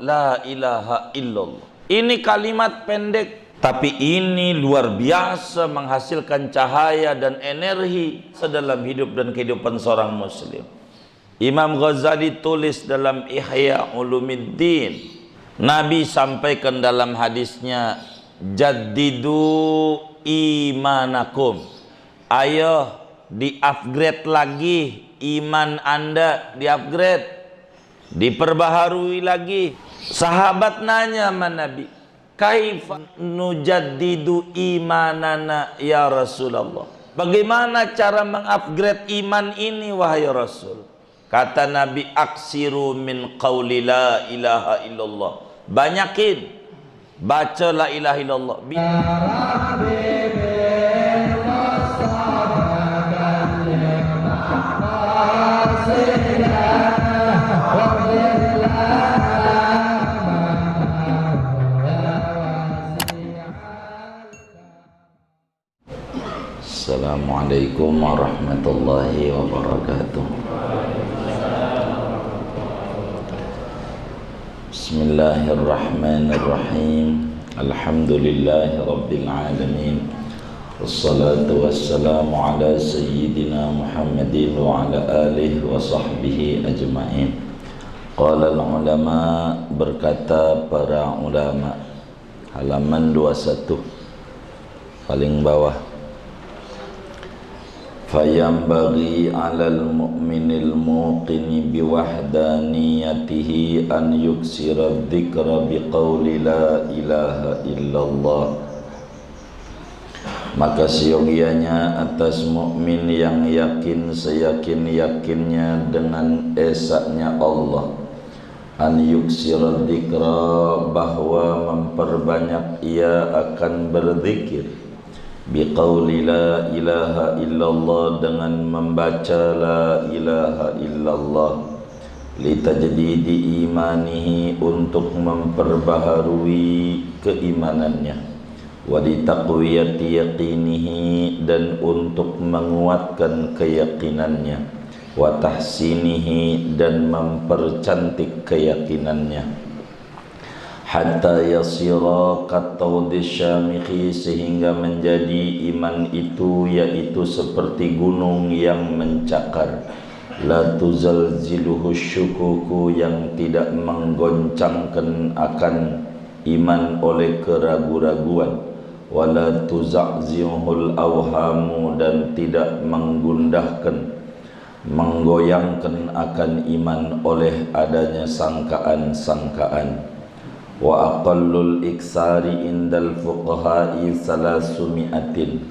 la ilaha illallah. Ini kalimat pendek, tapi ini luar biasa menghasilkan cahaya dan energi sedalam hidup dan kehidupan seorang muslim. Imam Ghazali tulis dalam Ihya Ulumuddin, Nabi sampaikan dalam hadisnya, jaddidu imanakum, ayo di-upgrade lagi iman anda, di-upgrade, diperbaharui lagi. Sahabat nanya sama Nabi, kaifa nujaddidu imanana ya Rasulullah, bagaimana cara mengupgrade iman ini wahai Rasul? Kata Nabi, aksiru min qawli la ilaha illallah, banyakin baca la ilaha illallah. Assalamualaikum warahmatullahi wabarakatuh. Bismillahirrahmanirrahim. Alhamdulillahi rabbil alamin. Wassalatu wassalamu ala sayyidina Muhammadin wa ala alihi wa sahbihi ajma'in. Qala al-ulama, berkata para ulama, halaman 21 paling bawah, fayambaghi 'alal mu'minil muqini biwahdaniyatihi an yuksira dzikra biqauli la ilaha illallah. Maka seyogianya atas mukmin yang yakin seyakin-yakinnya dengan esanya Allah, an yuksira dzikra, bahwa memperbanyak ia akan berzikir, biqauli la ilaha illallah, dengan membaca la ilaha illallah, litajdidi imanihi, untuk memperbaharui keimanannya, wa litaqwiyati yaqinihi, dan untuk menguatkan keyakinannya, wa tahsinihi, dan mempercantik keyakinannya, hatta yasira katawdi syamikhi, sehingga menjadi iman itu yaitu seperti gunung yang mencakar, la tuzalziluhu syukuku, yang tidak menggoncangkan akan iman oleh keragu-raguan, wala tuzakzihul awhamu, dan tidak menggundahkan, menggoyangkan akan iman oleh adanya sangkaan-sangkaan. Wa aqallul iksari indal fuqaha'i salasumi'atin,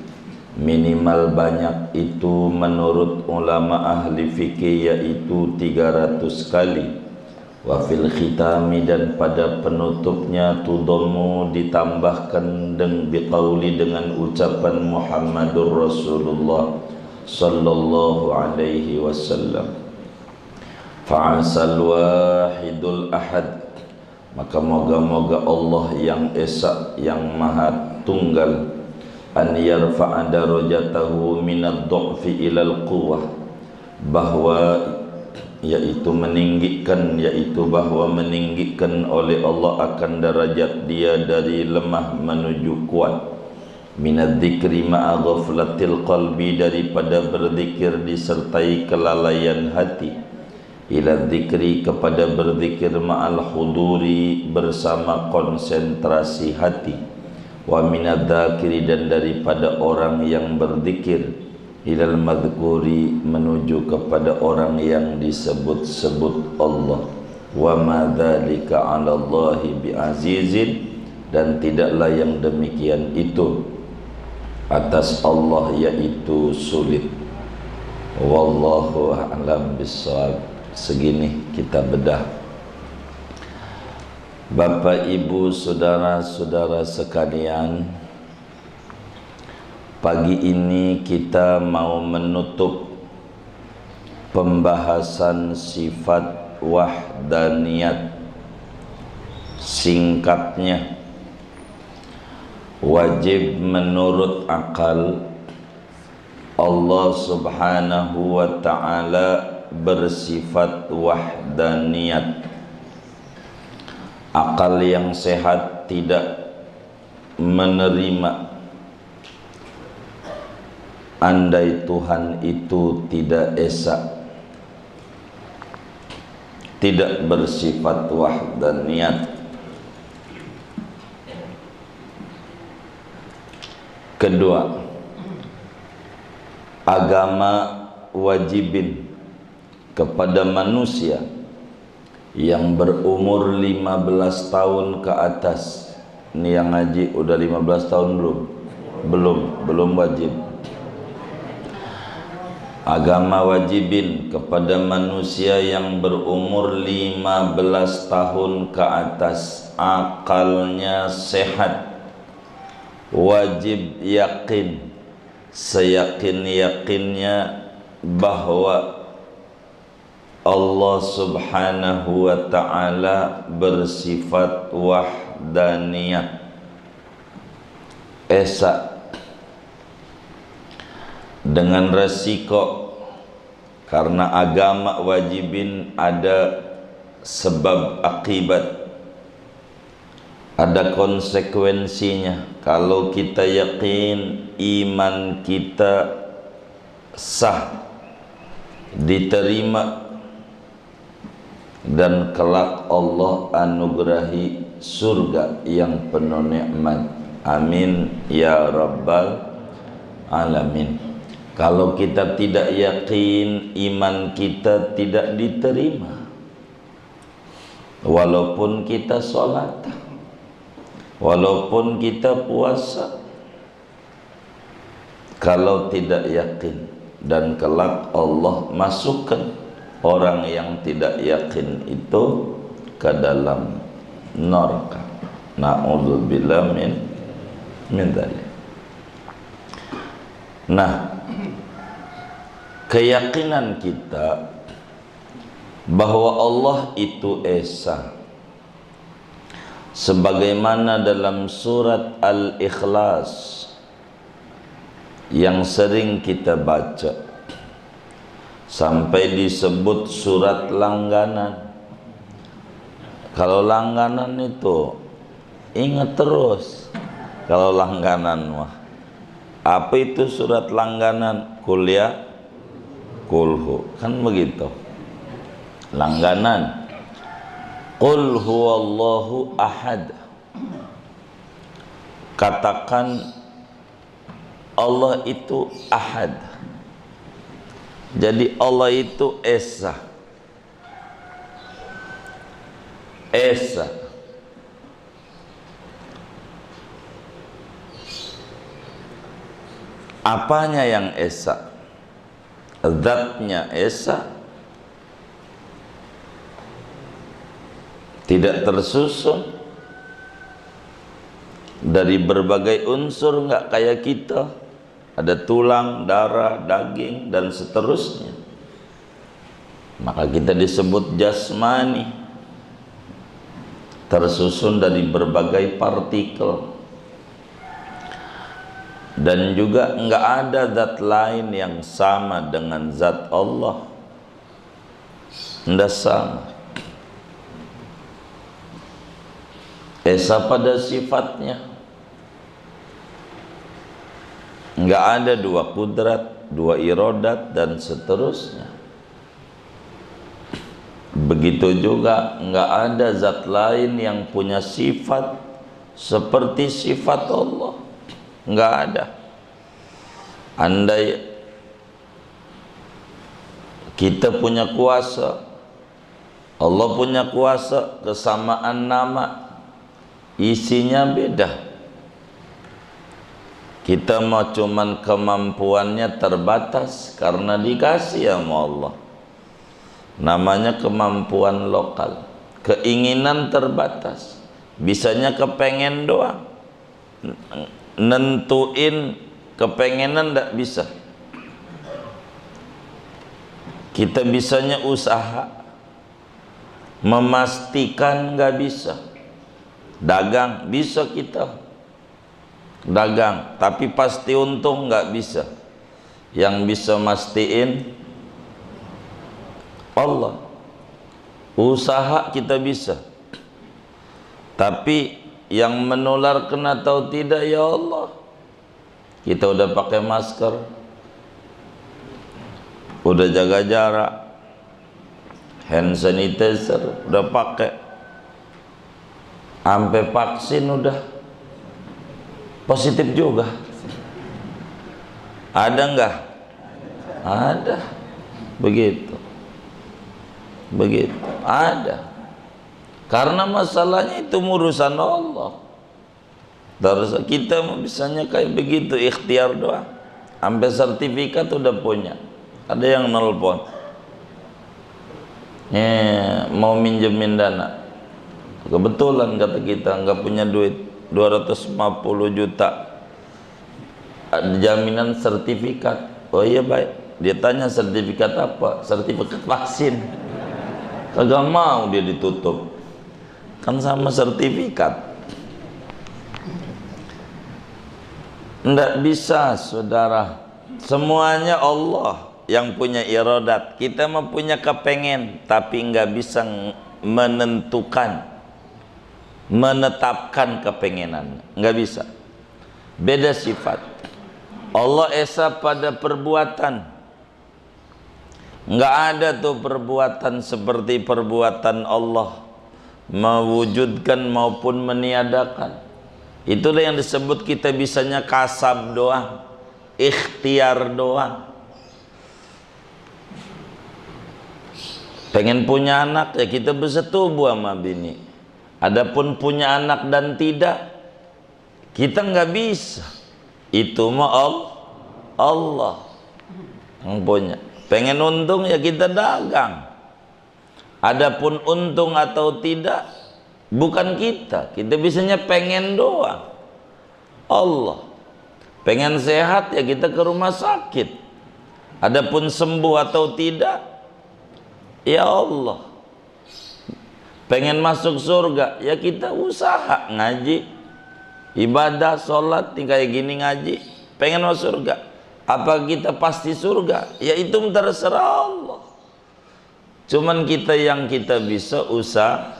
minimal banyak itu menurut ulama ahli fikih yaitu 300 kali. Wa fil khitami, dan pada penutupnya, tudammu, ditambahkan biqauli, dengan ucapan Muhammadur Rasulullah sallallahu alaihi wasallam. Fa'asal wahidul ahad, maka moga-moga Allah yang esa, yang maha tunggal, an yarfa'a darajatahu minad du'fi ilal quwwah, bahwa yaitu bahwa meninggikan oleh Allah akan derajat dia dari lemah menuju kuat, minad dzikri ma'a ghaflatil qalbi, daripada berzikir disertai kelalaian hati, ila dzikri, kepada berzikir ma'al huduri, bersama konsentrasi hati, wa minad dzakiri, dan daripada orang yang berzikir, ilal madhkuri, menuju kepada orang yang disebut-sebut Allah, wa ma dzalika 'ala Allahi bi'azizin, dan tidaklah yang demikian itu atas Allah yaitu sulit. Wallahu a'lam bissawab. Segini kita bedah. Bapak Ibu saudara-saudara sekalian, pagi ini kita mau menutup pembahasan sifat wahdaniyat. Singkatnya, wajib menurut akal Allah subhanahu wa ta'ala bersifat wahdaniyat. Akal yang sehat tidak menerima andai Tuhan itu tidak esa, tidak bersifat wahdaniyat. Kedua, agama wajibin kepada manusia yang berumur 15 tahun ke atas. Ini yang ngaji udah 15 tahun belum? Belum wajib. Agama wajibin kepada manusia yang berumur 15 tahun ke atas, akalnya sehat, wajib yakin, seyakin-yakinnya bahwa Allah subhanahu wa ta'ala bersifat wahdaniyah, esa, dengan resiko karena agama wajibin ada sebab akibat, ada konsekuensinya. Kalau kita yakin iman kita sah, diterima, dan kelak Allah anugerahi surga yang penuh nikmat. Amin ya rabbal alamin. Kalau kita tidak yakin, iman kita tidak diterima, walaupun kita sholat, walaupun kita puasa. Kalau tidak yakin, dan kelak Allah masukkan orang yang tidak yakin itu ke dalam neraka. Na'udzubillah min dzalik. Nah, keyakinan kita bahwa Allah itu esa, sebagaimana dalam surat Al-Ikhlas yang sering kita baca, sampai disebut surat langganan. Kalau langganan itu ingat terus. Kalau langganan mah, apa itu surat langganan? Kuliah kulhu, kan begitu. Langganan, qul huwallahu ahad. Katakan Allah itu ahad. Jadi Allah itu esa. Esa. Apanya yang esa? Zatnya esa, tidak tersusun dari berbagai unsur, enggak kayak kita ada tulang, darah, daging, dan seterusnya. Maka kita disebut jasmani, tersusun dari berbagai partikel. Dan juga enggak ada zat lain yang sama dengan zat Allah. Enggak sama. Esa pada sifatnya. Enggak ada dua kudrat, dua irodat, dan seterusnya. Begitu juga enggak ada zat lain yang punya sifat seperti sifat Allah. Enggak ada. Andai kita punya kuasa, Allah punya kuasa, kesamaan nama, isinya beda. Kita mau cuman kemampuannya terbatas karena dikasih sama Allah. Namanya kemampuan lokal. Keinginan terbatas. Bisanya kepengen doang. Nentuin kepengenan tidak bisa. Kita bisanya usaha, memastikan nggak bisa. Dagang bisa kita dagang, tapi pasti untung nggak bisa. Yang bisa mastiin Allah. Usaha kita bisa, Tapi yang menularkan atau tidak, ya Allah. Kita udah pakai masker, udah jaga jarak, hand sanitizer udah pakai, sampai vaksin udah positif juga. Ada enggak? Ada. Begitu. Begitu. Ada. Karena masalahnya itu urusan Allah. Terus kita bisanya kayak begitu, ikhtiar doang. Sampai sertifikat udah punya. Ada yang nelpon, mau minjemin dana. Kebetulan kata kita nggak punya duit 250 juta. Ada jaminan sertifikat. Oh iya baik. Dia tanya sertifikat apa? Sertifikat vaksin. Kagak mau dia ditutup. Kan sama sertifikat. Nggak bisa, saudara. Semuanya Allah yang punya iradat. Kita mah punya kepengen, tapi nggak bisa menentukan, menetapkan kepengenan. Nggak bisa. Beda sifat. Allah esa pada perbuatan. Nggak ada tuh perbuatan seperti perbuatan Allah, mewujudkan maupun meniadakan. Itulah yang disebut kita bisanya kasab doang, ikhtiar doang. Pengen punya anak ya kita bersetubuh sama bini. Adapun punya anak dan tidak, kita nggak bisa. Itu mah Allah yang punya. Pengen untung ya kita dagang. Adapun untung atau tidak bukan kita. Kita bisanya pengen doang. Allah. Pengen sehat ya kita ke rumah sakit. Adapun sembuh atau tidak, ya Allah. Pengen masuk surga ya kita usaha ngaji, ibadah, sholat, kayak gini ngaji. Pengen masuk surga. Apa kita pasti surga? Ya itu terserah Allah. Cuman kita yang kita bisa usaha.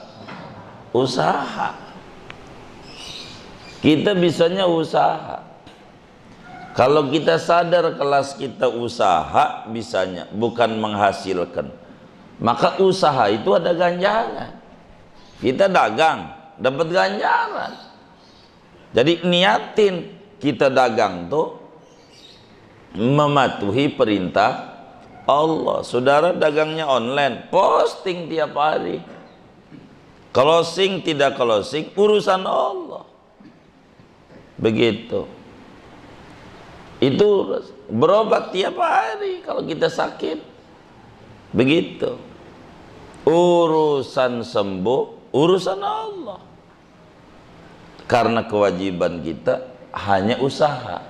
Kita bisanya usaha. Kalau kita sadar kelas kita usaha bisanya, bukan menghasilkan, maka usaha itu ada ganjaran. Kita dagang, dapat ganjaran. Jadi niatin kita dagang tuh mematuhi perintah Allah. Saudara dagangnya online, posting tiap hari. Closing tidak closing, urusan Allah. Begitu. Itu berobat tiap hari kalau kita sakit. Begitu. Urusan sembuh, urusan Allah. Karena kewajiban kita hanya usaha.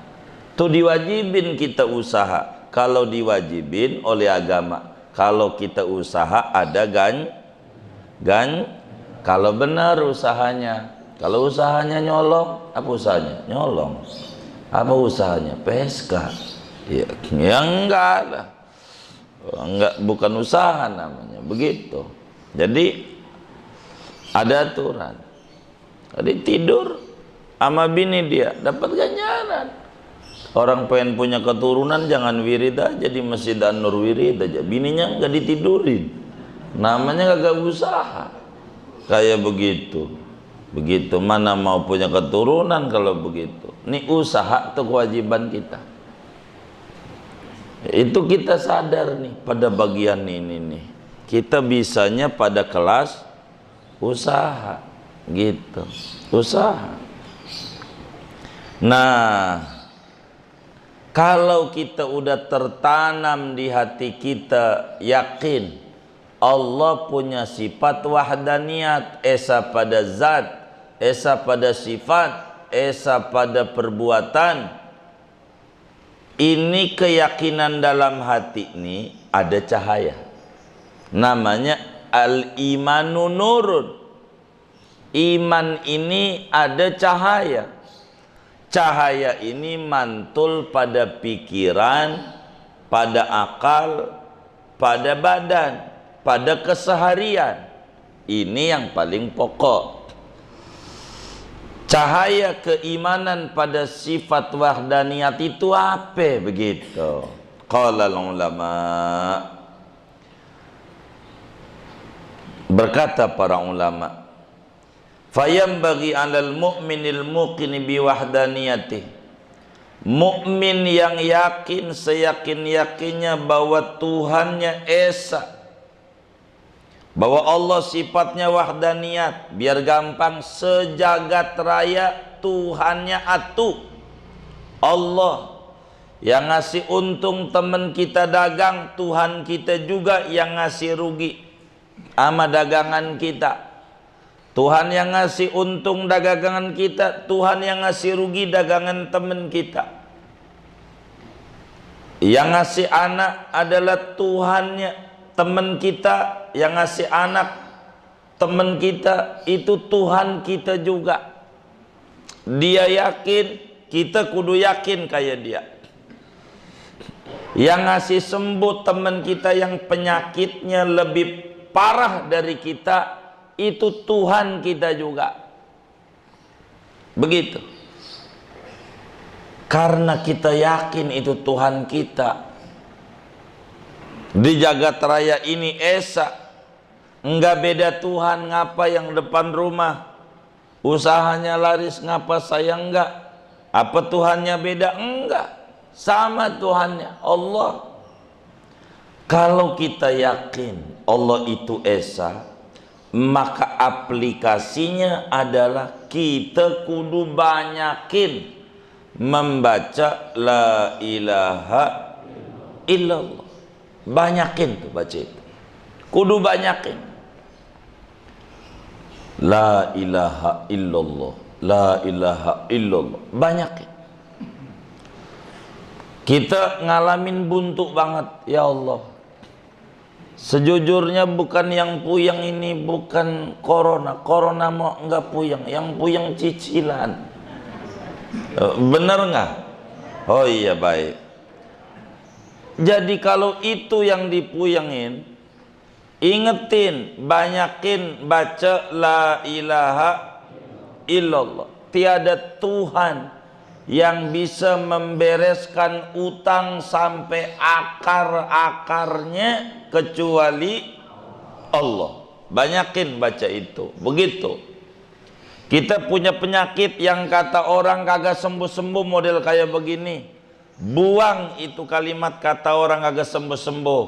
Tuh diwajibin kita usaha. Kalau diwajibin oleh agama, kalau kita usaha ada kalau benar usahanya. Kalau usahanya nyolong, apa usahanya? Nyolong. Apa usahanya? PSK. Ya enggak lah. Enggak, bukan usaha namanya. Begitu. Jadi ada aturan. Tadi tidur sama bini dia dapat ganjaran. Orang pengen punya keturunan jangan wirid aja di Masjid An-Nur, wirid aja. Bininya nggak ditidurin. Namanya kagak usaha. Kayak begitu. Begitu mana mau punya keturunan kalau begitu. Ini usaha itu kewajiban kita. Itu kita sadar nih pada bagian ini nih. Kita bisanya pada kelas usaha. Gitu. Usaha. Nah, kalau kita udah tertanam di hati kita yakin Allah punya sifat wahdaniyat, esa pada zat, esa pada sifat, esa pada perbuatan. Ini keyakinan dalam hati ini ada cahaya. Namanya al-imanu nurun. Iman ini ada cahaya. Cahaya ini mantul pada pikiran, pada akal, pada badan, pada keseharian. Ini yang paling pokok. Cahaya keimanan pada sifat wahdaniyat itu apa begitu? Qala ulama, berkata para ulama, fayambaghi 'alal mu'minil muqini bi wahdaniyati, mukmin yang yakin seyakin-yakinnya bahwa Tuhannya esa, bahwa Allah sifatnya wahdaniyat, biar gampang, sejagat raya Tuhannya atu. Allah yang ngasih untung teman kita dagang, Tuhan kita juga yang ngasih rugi ama dagangan kita. Tuhan yang ngasih untung dagangan kita, Tuhan yang ngasih rugi dagangan teman kita. Yang ngasih anak adalah Tuhannya teman kita, yang ngasih anak teman kita itu Tuhan kita juga. Dia yakin, kita kudu yakin kayak dia. Yang ngasih sembuh teman kita yang penyakitnya lebih parah dari kita, itu Tuhan kita juga. Begitu. Karena kita yakin itu Tuhan kita, di jagat raya ini esa, enggak beda Tuhan ngapa yang depan rumah usahanya laris, ngapa saya enggak? Apa Tuhannya beda? Enggak, sama Tuhannya Allah. Kalau kita yakin Allah itu esa, maka aplikasinya adalah kita kudu banyakin membaca la ilaha illallah. Banyakin tuh baca itu, kudu banyakin la ilaha illallah, la ilaha illallah, banyakin. Kita ngalamin buntu banget ya Allah. Sejujurnya bukan yang puyeng ini, bukan corona. Corona mau enggak puyeng, yang puyeng cicilan. Bener nggak? Oh iya, baik. Jadi kalau itu yang dipuyengin, ingetin, banyakin baca la ilaha illallah. Tiada Tuhan yang bisa membereskan utang sampai akar-akarnya kecuali Allah. Banyakin baca itu. Begitu. Kita punya penyakit yang kata orang kagak sembuh-sembuh model kayak begini, buang itu kalimat kata orang agak sembuh-sembuh.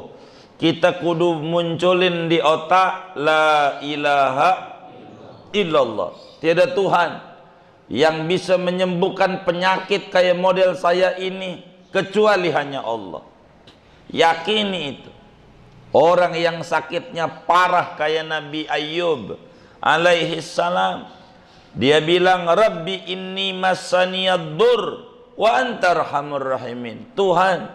Kita kudu munculin di otak la ilaha illallah. Tiada Tuhan yang bisa menyembuhkan penyakit kayak model saya ini kecuali hanya Allah. Yakini itu. Orang yang sakitnya parah kayak Nabi Ayyub alaihi salam, dia bilang Rabbi inni massaniyad-dur wa anta arhamur rahimin. Tuhan,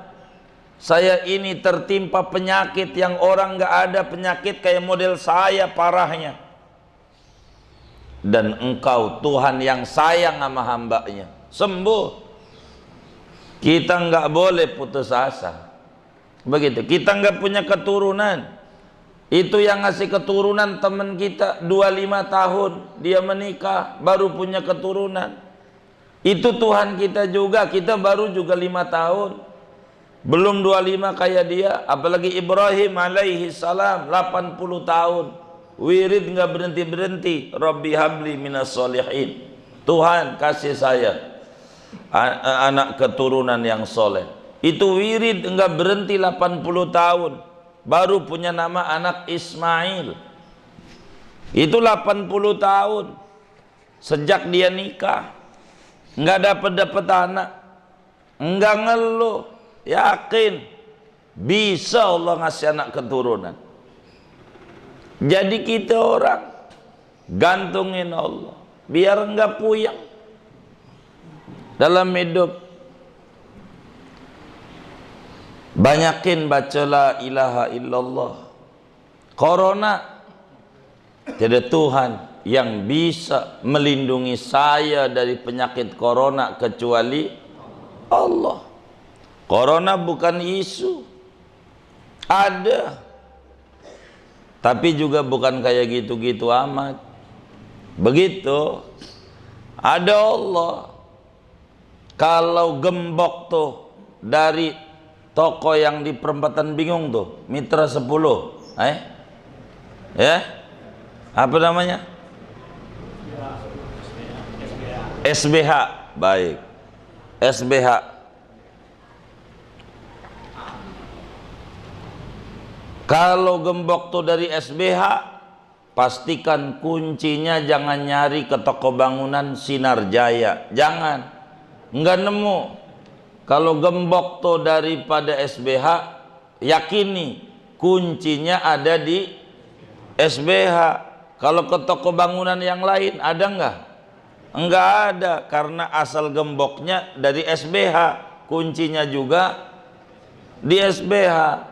saya ini tertimpa penyakit yang orang gak ada penyakit kayak model saya parahnya, dan engkau Tuhan yang sayang sama hambanya, sembuh. Kita nggak boleh putus asa. Begitu. Kita nggak punya keturunan, itu yang ngasih keturunan teman kita 25 tahun dia menikah baru punya keturunan. Itu Tuhan kita juga. Kita baru juga 5 tahun, belum 25 kayak dia. Apalagi Ibrahim alaihi salam 80 tahun wirid nggak berhenti-berhenti. Rabbi habli minas solihin, Tuhan kasih saya anak keturunan yang soleh. Itu wirid nggak berhenti 80 tahun baru punya nama anak Ismail. Itu 80 tahun sejak dia nikah, nggak dapat anak, nggak ngeluh, yakin bisa Allah ngasih anak keturunan. Jadi kita orang gantungin Allah biar nggak puyeng dalam hidup. Banyakin baca la ilaha illallah. Corona, tidak Tuhan yang bisa melindungi saya dari penyakit corona kecuali Allah. Corona bukan isu, ada, tapi juga bukan kayak gitu-gitu amat. Begitu. Ada Allah. Kalau gembok tuh dari toko yang di perempatan Bingung tuh, Mitra 10, ya, apa namanya? SBH, baik, SBH. Kalau gembok tuh dari SBH, pastikan kuncinya jangan nyari ke toko bangunan Sinar Jaya, jangan, nggak nemu. Kalau gembok tuh daripada SBH, yakini kuncinya ada di SBH. Kalau ke toko bangunan yang lain ada nggak? Enggak ada, karena asal gemboknya dari SBH, kuncinya juga di SBH.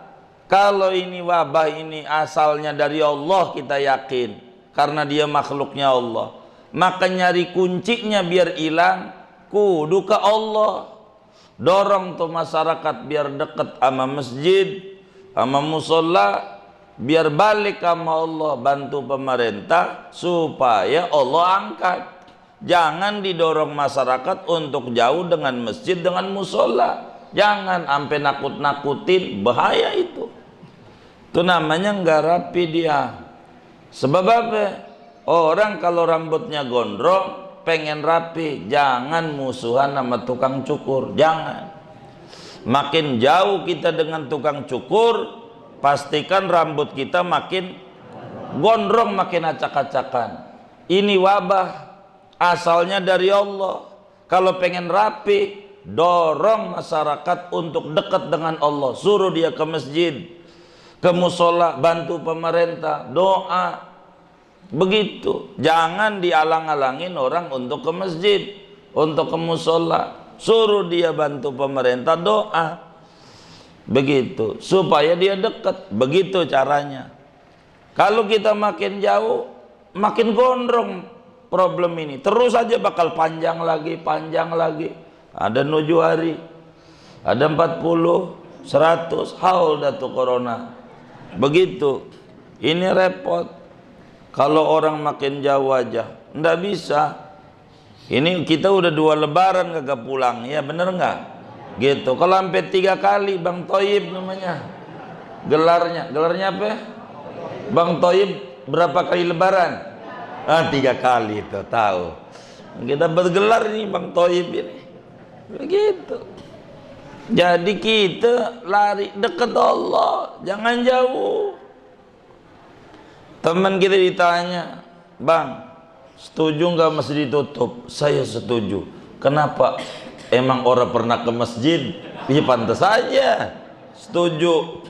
Kalau ini wabah ini asalnya dari Allah, kita yakin, karena dia makhluknya Allah, maka nyari kuncinya biar hilang kudu ke Allah. Dorong tuh masyarakat biar deket sama masjid, sama musola, biar balik sama Allah. Bantu pemerintah supaya Allah angkat. Jangan didorong masyarakat untuk jauh dengan masjid, dengan musola. Jangan sampai nakut-nakutin, bahaya itu. Itu namanya nggak rapi dia. Sebab apa? Orang kalau rambutnya gondrong pengen rapi, jangan musuhan sama tukang cukur, jangan. Makin jauh kita dengan tukang cukur, pastikan rambut kita makin gondrong, makin acak-acakan. Ini wabah, asalnya dari Allah. Kalau pengen rapi, dorong masyarakat untuk dekat dengan Allah, suruh dia ke masjid, ke musola, bantu pemerintah, doa. Begitu, jangan dialang-alangin orang untuk ke masjid, untuk ke musola, suruh dia bantu pemerintah, doa. Begitu, supaya dia dekat. Begitu caranya. Kalau kita makin jauh, makin gondrong problem ini, terus aja bakal panjang lagi, panjang lagi. Ada 7 hari, ada 40, 100, haul dah tuh corona. Begitu, ini repot. Kalau orang makin jauh aja, ndak bisa. Ini kita udah 2 lebaran kagak pulang, ya bener nggak? Gitu. Kalau sampai 3 kali, Bang Toyib namanya, gelarnya apa? Bang Toyib berapa kali lebaran? 3 kali itu, tahu. Kita bergelar ini Bang Toyib ini. Begitu. Jadi kita lari dekat Allah, jangan jauh. Teman kita ditanya, Bang, setuju nggak masjid ditutup? Saya setuju. Kenapa? Emang orang pernah ke masjid? Ya pantas saja. Setuju.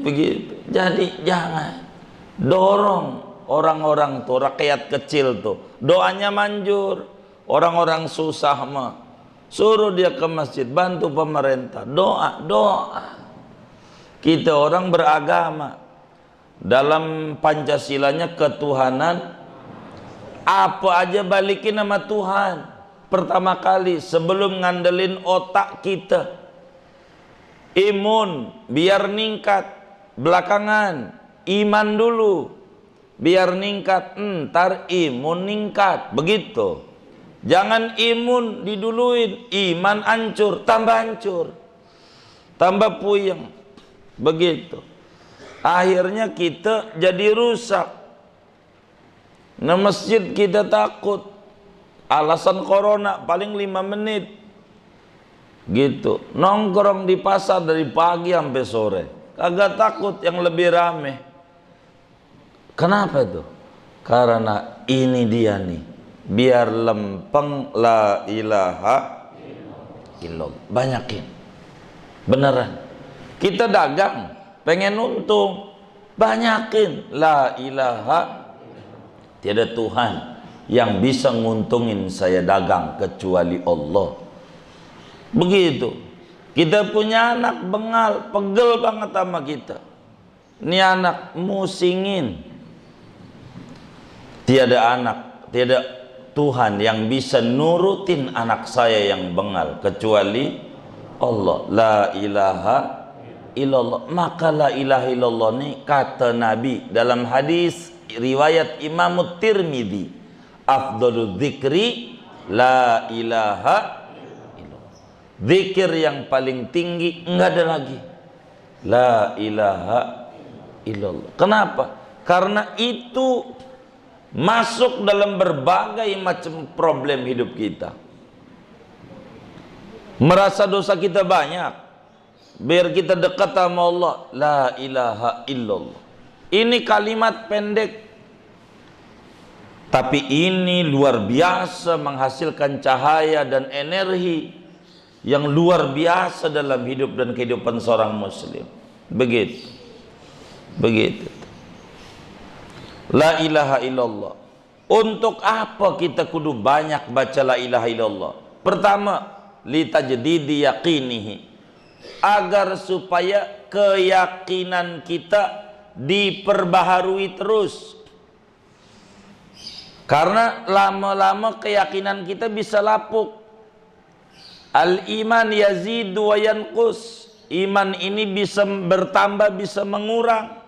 Begitu. Jadi jangan dorong orang-orang tuh, rakyat kecil tuh, doanya manjur. Orang-orang susah mah, suruh dia ke masjid, bantu pemerintah, doa. Kita orang beragama, dalam Pancasilanya ketuhanan, apa aja balikin sama Tuhan. Pertama kali sebelum ngandelin otak kita, imun biar ningkat, belakangan iman dulu biar ningkat, ntar imun ningkat. Begitu. Jangan imun diduluin, iman hancur, tambah puyeng. Begitu. Akhirnya kita jadi rusak. Nah, masjid kita takut, alasan corona paling 5 menit. Gitu. Nongkrong di pasar dari pagi sampai sore, kagak takut yang lebih rame. Kenapa itu? Karena ini dia nih, biar lempeng la ilaha illallah. Banyakin, beneran. Kita dagang pengen untung, banyakin la ilaha, tiada Tuhan yang bisa nguntungin saya dagang kecuali Allah. Begitu. Kita punya anak bengal, pegel banget sama kita. Ini anak musingin. Tiada anak, tiada Tuhan yang bisa nurutin anak saya yang bengal kecuali Allah. La ilaha illallah. Maka la ilaha illallah ini kata Nabi dalam hadis riwayat Imam Tirmidzi, afdhalu dzikri la ilaha illallah. Zikir yang paling tinggi enggak ada lagi la ilaha illallah. Kenapa? Karena itu masuk dalam berbagai macam problem hidup kita. Merasa dosa kita banyak, biar kita dekat sama Allah, la ilaha illallah. Ini kalimat pendek, tapi ini luar biasa menghasilkan cahaya dan energi yang luar biasa dalam hidup dan kehidupan seorang muslim. Begitu. La ilaha illallah. Untuk apa kita kudu banyak baca la ilaha illallah? Pertama, litajdidi yaqinihi, agar supaya keyakinan kita diperbaharui terus. Karena lama-lama keyakinan kita bisa lapuk. Al-iman yazidu wa yanqus. Iman ini bisa bertambah, bisa mengurang.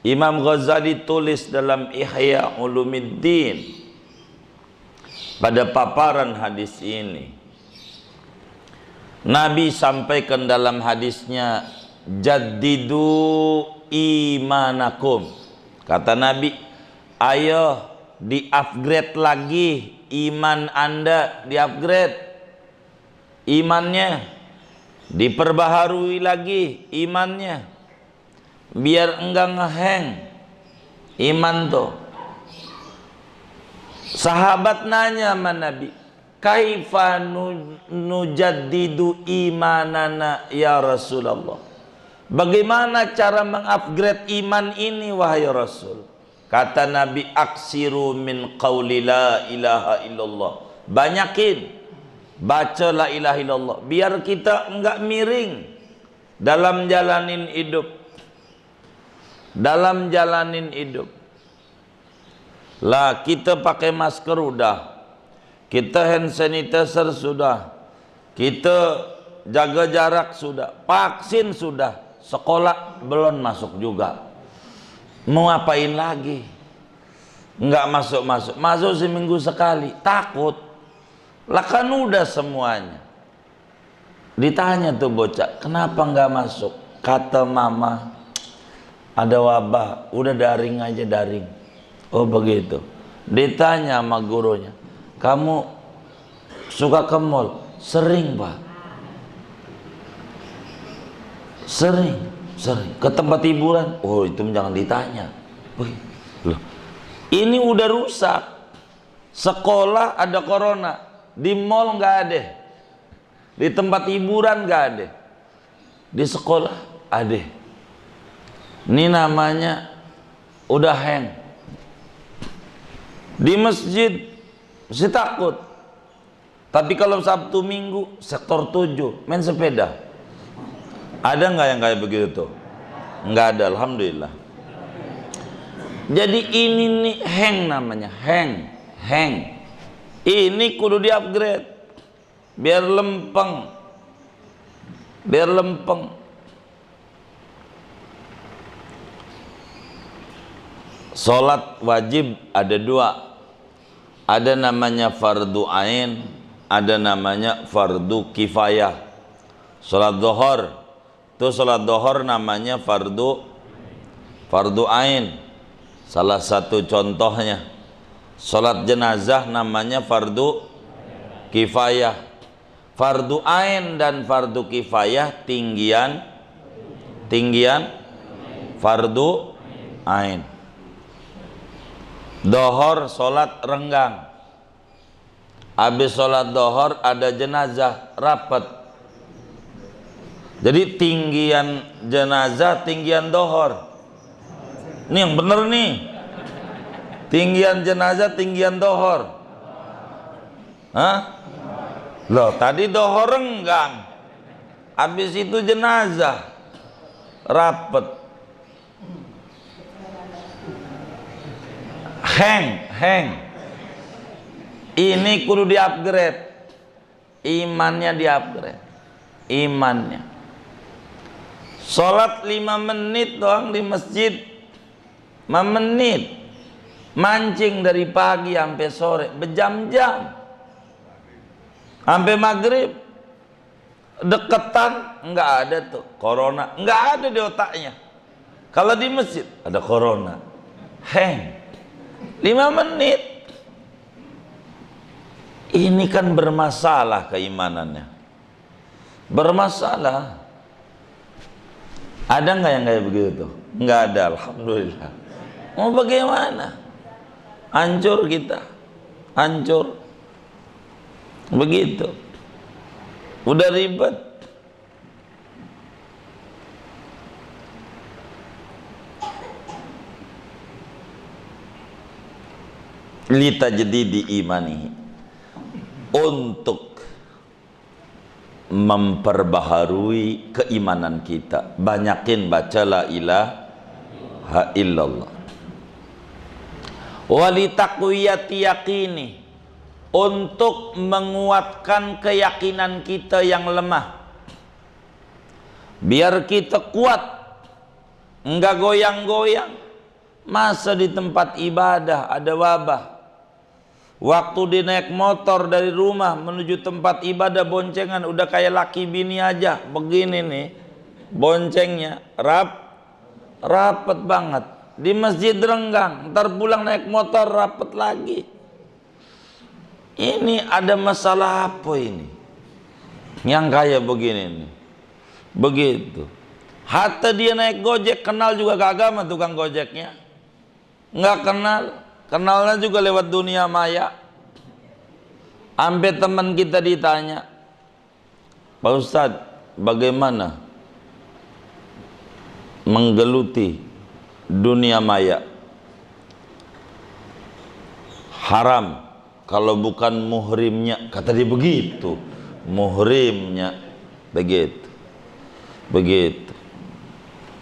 Imam Ghazali tulis dalam Ihya Ulumuddin pada paparan hadis ini. Nabi sampaikan dalam hadisnya, jaddidu imanakum. Kata Nabi, ayo di-upgrade lagi iman Anda, di-upgrade imannya, diperbaharui lagi imannya, biar enggak ngeheng iman tuh. Sahabat nanya sama Nabi, kaifa nujaddidu imanana ya Rasulullah? Bagaimana cara mengupgrade iman ini wahai Rasul? Kata Nabi, aksiru min qauli la ilaha illallah. Banyakin baca la ilaha illallah, biar kita enggak miring dalam jalanin hidup. Dalam jalanin hidup. Lah, kita pakai masker udah, kita hand sanitizer sudah, kita jaga jarak sudah, vaksin sudah, sekolah belum masuk juga. Mau ngapain lagi? Enggak masuk seminggu sekali, takut. Lah kan udah semuanya. Ditanya tuh bocah, kenapa enggak masuk? Kata mama, ada wabah, udah daring aja, daring. Oh begitu. Ditanya sama gurunya, kamu suka ke mall? Sering pak. Sering. Ke tempat hiburan? Oh itu jangan ditanya. Loh, ini udah rusak. Sekolah ada corona, di mall nggak ada, di tempat hiburan nggak ada, di sekolah ada. Ini namanya udah hang. Di masjid mesti takut. Tapi kalau Sabtu Minggu sektor 7 main sepeda. Ada nggak yang kayak begitu tuh? Nggak ada, alhamdulillah. Jadi ini nih hang namanya, hang. Ini kudu di-upgrade biar lempeng. Salat wajib ada dua, ada namanya fardu ain, ada namanya fardu kifayah. Salat zuhur, itu salat zuhur namanya fardu ain. Salah satu contohnya. Salat jenazah namanya fardu kifayah. Fardu ain dan fardu kifayah tinggian fardu ain. Dohor sholat renggang, habis sholat dohor ada jenazah rapat. Jadi tinggian jenazah tinggian dohor. Ini yang bener nih, tinggian jenazah tinggian dohor. Hah? Loh tadi dohor renggang, habis itu jenazah rapat. Hang. Ini kudu di-upgrade. Imannya di-upgrade. Imannya. Sholat 5 menit doang di masjid. 5 menit. mancing dari pagi sampai sore berjam-jam, sampai maghrib, deketan, nggak ada tuh corona, nggak ada di otaknya. Kalau di masjid ada corona, hang 5 menit. Ini kan bermasalah keimanannya, bermasalah. Ada nggak yang kayak begitu? Nggak ada, alhamdulillah. Mau bagaimana? Hancur kita, hancur. Begitu, udah ribet. Litajdidi imanihi, untuk memperbaharui keimanan kita, banyakin baca la ilaha illallah. Walitaqwiyati yaqini, untuk menguatkan keyakinan kita yang lemah, biar kita kuat, enggak goyang-goyang. Masa di tempat ibadah ada wabah, waktu dia naik motor dari rumah menuju tempat ibadah boncengan udah kayak laki bini aja begini nih, boncengnya rapet banget. Di masjid renggang, ntar pulang naik motor rapet lagi. Ini ada masalah apa ini? Yang kayak begini nih, begitu. Hatta dia naik gojek, kenal juga kagak sama tukang gojeknya, nggak kenal. Kenalnya juga lewat dunia maya. Sampai teman kita ditanya, Pak Ustadz, bagaimana menggeluti dunia maya? Haram kalau bukan muhrimnya, kata dia begitu. Muhrimnya begitu, begitu.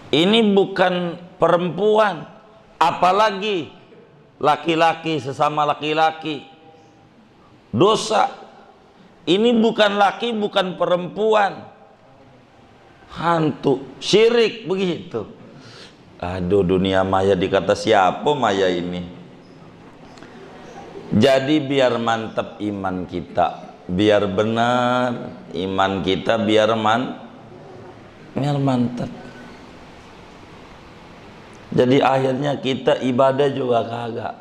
Ini bukan perempuan, apalagi laki-laki sesama laki-laki, dosa. Ini bukan laki, bukan perempuan, hantu, syirik, begitu. Aduh, dunia maya dikata siapa maya ini? Jadi biar mantap iman kita, biar benar iman kita, biar mantap. Jadi akhirnya kita ibadah juga kagak.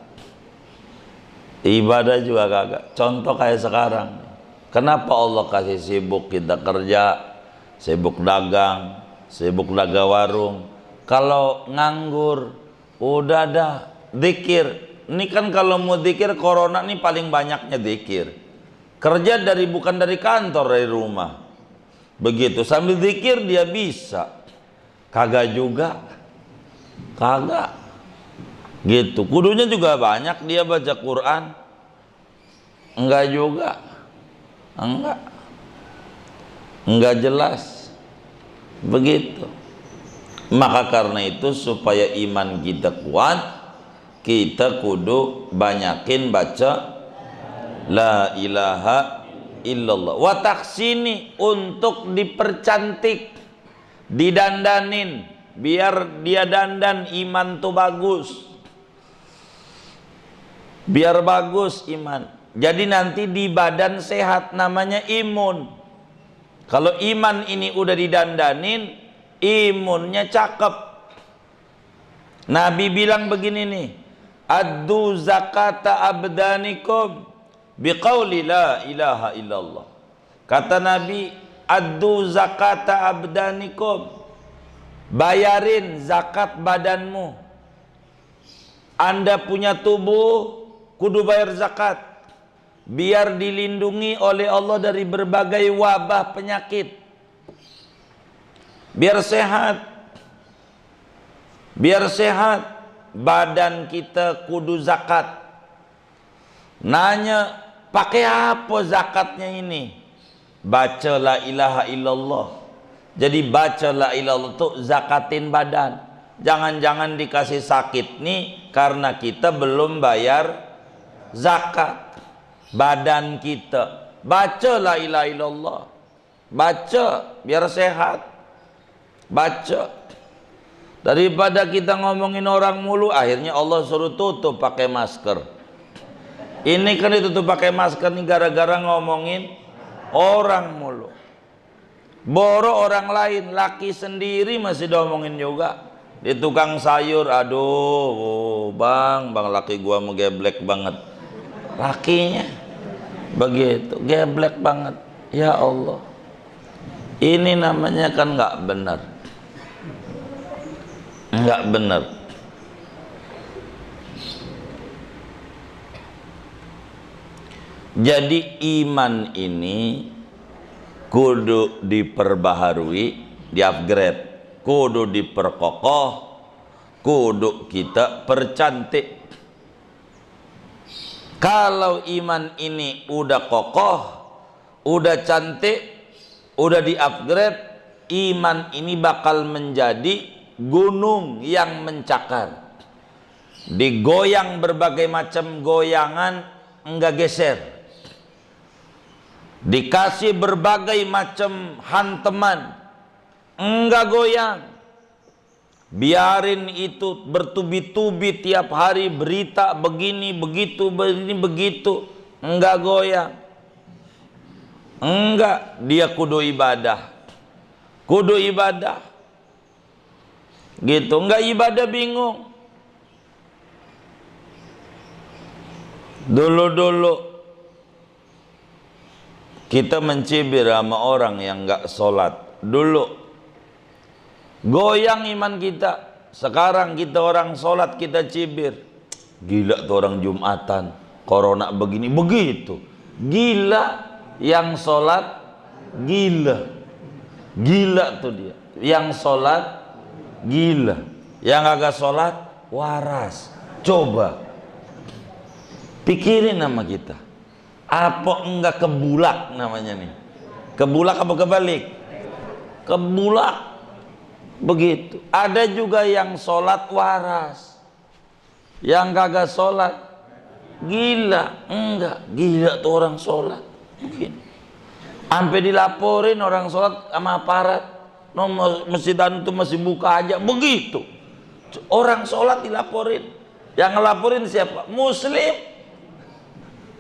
Ibadah juga kagak. Contoh kayak sekarang. Kenapa Allah kasih sibuk kita kerja, sibuk dagang, sibuk dagang warung? Kalau nganggur, udah ada zikir. Ini kan kalau mau zikir corona nih paling banyaknya zikir. Kerja bukan dari kantor, dari rumah. Begitu sambil zikir dia bisa. Kagak juga. Kagak. Gitu. Kudunya juga banyak dia baca Quran. Enggak juga. Enggak jelas. Begitu. Maka karena itu supaya iman kita kuat, kita kudu banyakin baca la ilaha illallah. Wa taksini, untuk dipercantik, didandanin, biar dia dandan iman tuh bagus, biar bagus iman. Jadi nanti di badan sehat, namanya imun. Kalau iman ini udah didandanin, imunnya cakep. Nabi bilang begini nih, addu zakata abdanikum biqauli la ilaha illallah. Kata Nabi, addu zakata abdanikum, bayarin zakat badanmu. Anda punya tubuh, kudu bayar zakat, biar dilindungi oleh Allah dari berbagai wabah penyakit, biar sehat. Biar sehat, badan kita kudu zakat. Nanya, pakai apa zakatnya ini? Baca la ilaha illallah. Jadi baca la ilaha illallah itu zakatin badan. Jangan-jangan dikasih sakit nih karena kita belum bayar zakat badan kita. Baca la ilaha illallah. Baca biar sehat. Baca. Daripada kita ngomongin orang mulu, akhirnya Allah suruh tutup pakai masker. Ini kan ditutup pakai masker nih gara-gara ngomongin orang mulu. Boro orang lain, laki sendiri masih diomongin juga. Di tukang sayur, aduh, bang laki gua mau geblek banget. Lakinya begitu, geblek banget. Ya Allah, ini namanya kan nggak benar. Nggak benar. Jadi iman ini kudu diperbaharui, di-upgrade, kudu diperkokoh, kudu kita percantik. Kalau iman ini udah kokoh, udah cantik, udah di-upgrade, iman ini bakal menjadi gunung yang mencakar, digoyang berbagai macam goyangan, enggak geser, dikasih berbagai macam hantaman, enggak goyang. Biarin itu bertubi-tubi tiap hari berita begini begitu, begini begitu, enggak goyang. Enggak, dia kudu ibadah, kudu ibadah gitu. Enggak ibadah bingung. Dulu kita mencibir sama orang yang enggak sholat. Dulu goyang iman kita. Sekarang kita orang sholat kita cibir. Gila tuh orang Jumatan, corona begini begitu. Gila yang sholat, gila. Gila tuh dia. Yang sholat gila, yang agak sholat waras. Coba pikirin nama kita, apa enggak kebulak namanya nih? Kebulak apa kebalik? Kebulak begitu. Ada juga yang sholat waras, yang kagak sholat gila. Enggak, gila tuh orang sholat begini. Sampai dilaporin orang sholat sama aparat, nomor masjid itu masih buka aja begitu. Orang sholat dilaporin. Yang ngelaporin siapa? Muslim.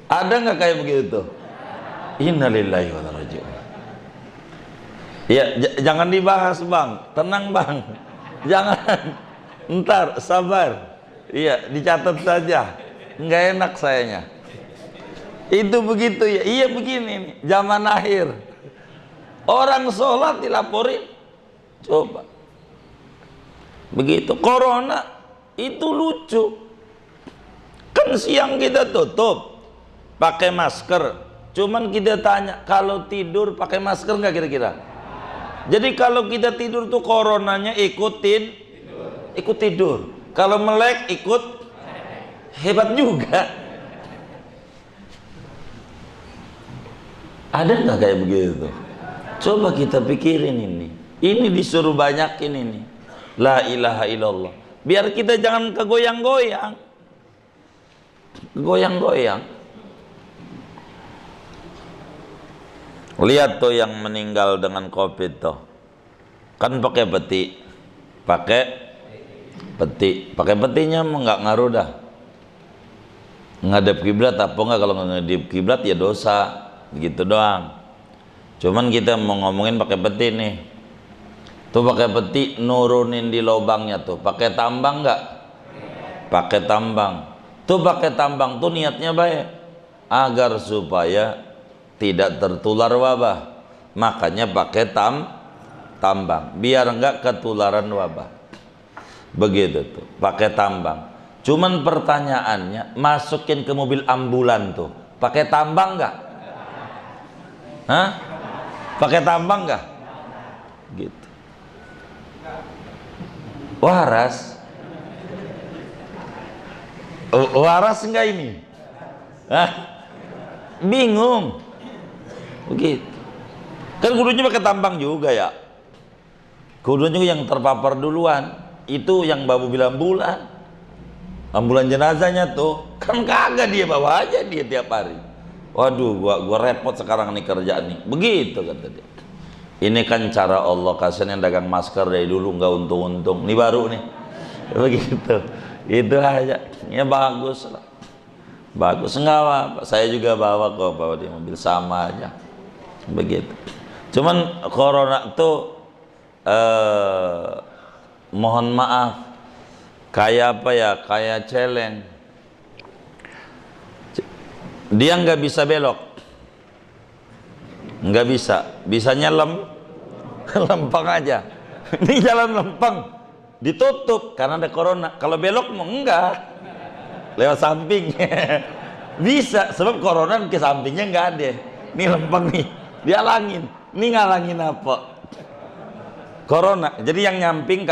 Ada nggak kayak begitu? Innalillahi wa inna ilaihi raji'un. Ya, jangan dibahas bang, tenang bang, jangan. Ntar sabar. Iya, dicatat saja. Nggak enak sayanya. Itu begitu ya. Iya begini nih, zaman akhir. Orang sholat dilaporin. Coba begitu. Corona itu lucu, kan siang kita tutup pakai masker, cuman kita tanya kalau tidur pakai masker nggak kira-kira? Jadi kalau kita tidur tuh coronanya ikut tidur, kalau melek ikut. Hebat juga. Ada nggak kayak begitu? Coba kita pikirin ini. Ini disuruh banyakin ini. La ilaha illallah. Biar kita jangan kegoyang-goyang. Goyang-goyang. Lihat tuh yang meninggal dengan COVID tuh. Kan pakai peti. Pakai peti. Pakai petinya mau nggak ngaruh dah. Ngadep kiblat apa enggak? Kalau ngadep kiblat ya dosa. Begitu doang. Cuman kita mau ngomongin pakai peti nih. Tuh pakai peti nurunin di lubangnya tuh. Pakai tambang nggak? Pakai tambang. Tuh pakai tambang tuh niatnya baik, agar supaya tidak tertular wabah. Makanya pakai tambang. Biar nggak ketularan wabah. Begitu tuh. Pakai tambang. Cuman pertanyaannya, masukin ke mobil ambulan tuh. Pakai tambang nggak? Hah? Pakai tambang nggak? Gitu. Waras. Waras enggak ini? Hah? Bingung. Begitu. Kan kudunya pakai tambang juga ya. Kudunya yang terpapar duluan. Itu yang bawa mobil ambulan. Ambulan jenazahnya tuh. Kan kagak dia bawa aja dia tiap hari. Waduh, gua repot sekarang nih kerjaan nih. Begitu kata dia. Ini kan cara Allah, kasihan yang dagang masker dari dulu nggak untung-untung. Ini baru nih. Begitu. Itu aja. Ya bagus lah. Bagus, enggak apa-apa. Saya juga bawa kok, bawa di mobil, sama aja. Begitu. Cuman corona tuh mohon maaf, kayak apa ya, kayak celeng. Dia nggak bisa belok, nggak bisa, bisanya lempeng aja. Ini jalan lempeng, ditutup karena ada corona. Kalau belok mau enggak, lewat samping. Bisa, sebab corona ke sampingnya nggak ada. Ini lempeng nih, dihalangin. Ini ngalangin apa? Corona. Jadi yang nyamping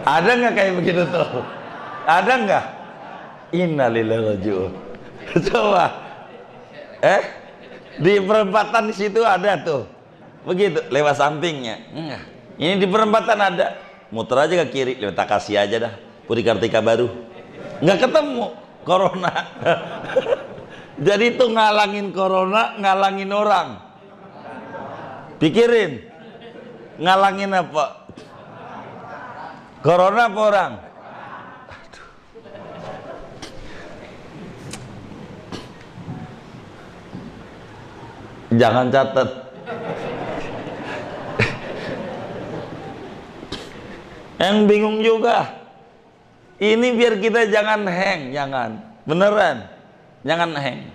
ada nggak kayak begitu tuh? Ada nggak? Innalillahi wa inna ilaihi raji'un. Coba, di perempatan di situ ada tuh, begitu lewat sampingnya. Enggak. Ini di perempatan ada, muter aja ke kiri, lewat kasih aja dah. Budi Kartika Baru, nggak ketemu corona. Jadi itu ngalangin corona, ngalangin orang. Pikirin, ngalangin apa? Corona apa orang? Jangan catat. Yang bingung juga. Ini biar kita jangan hang, jangan. Beneran. Jangan hang.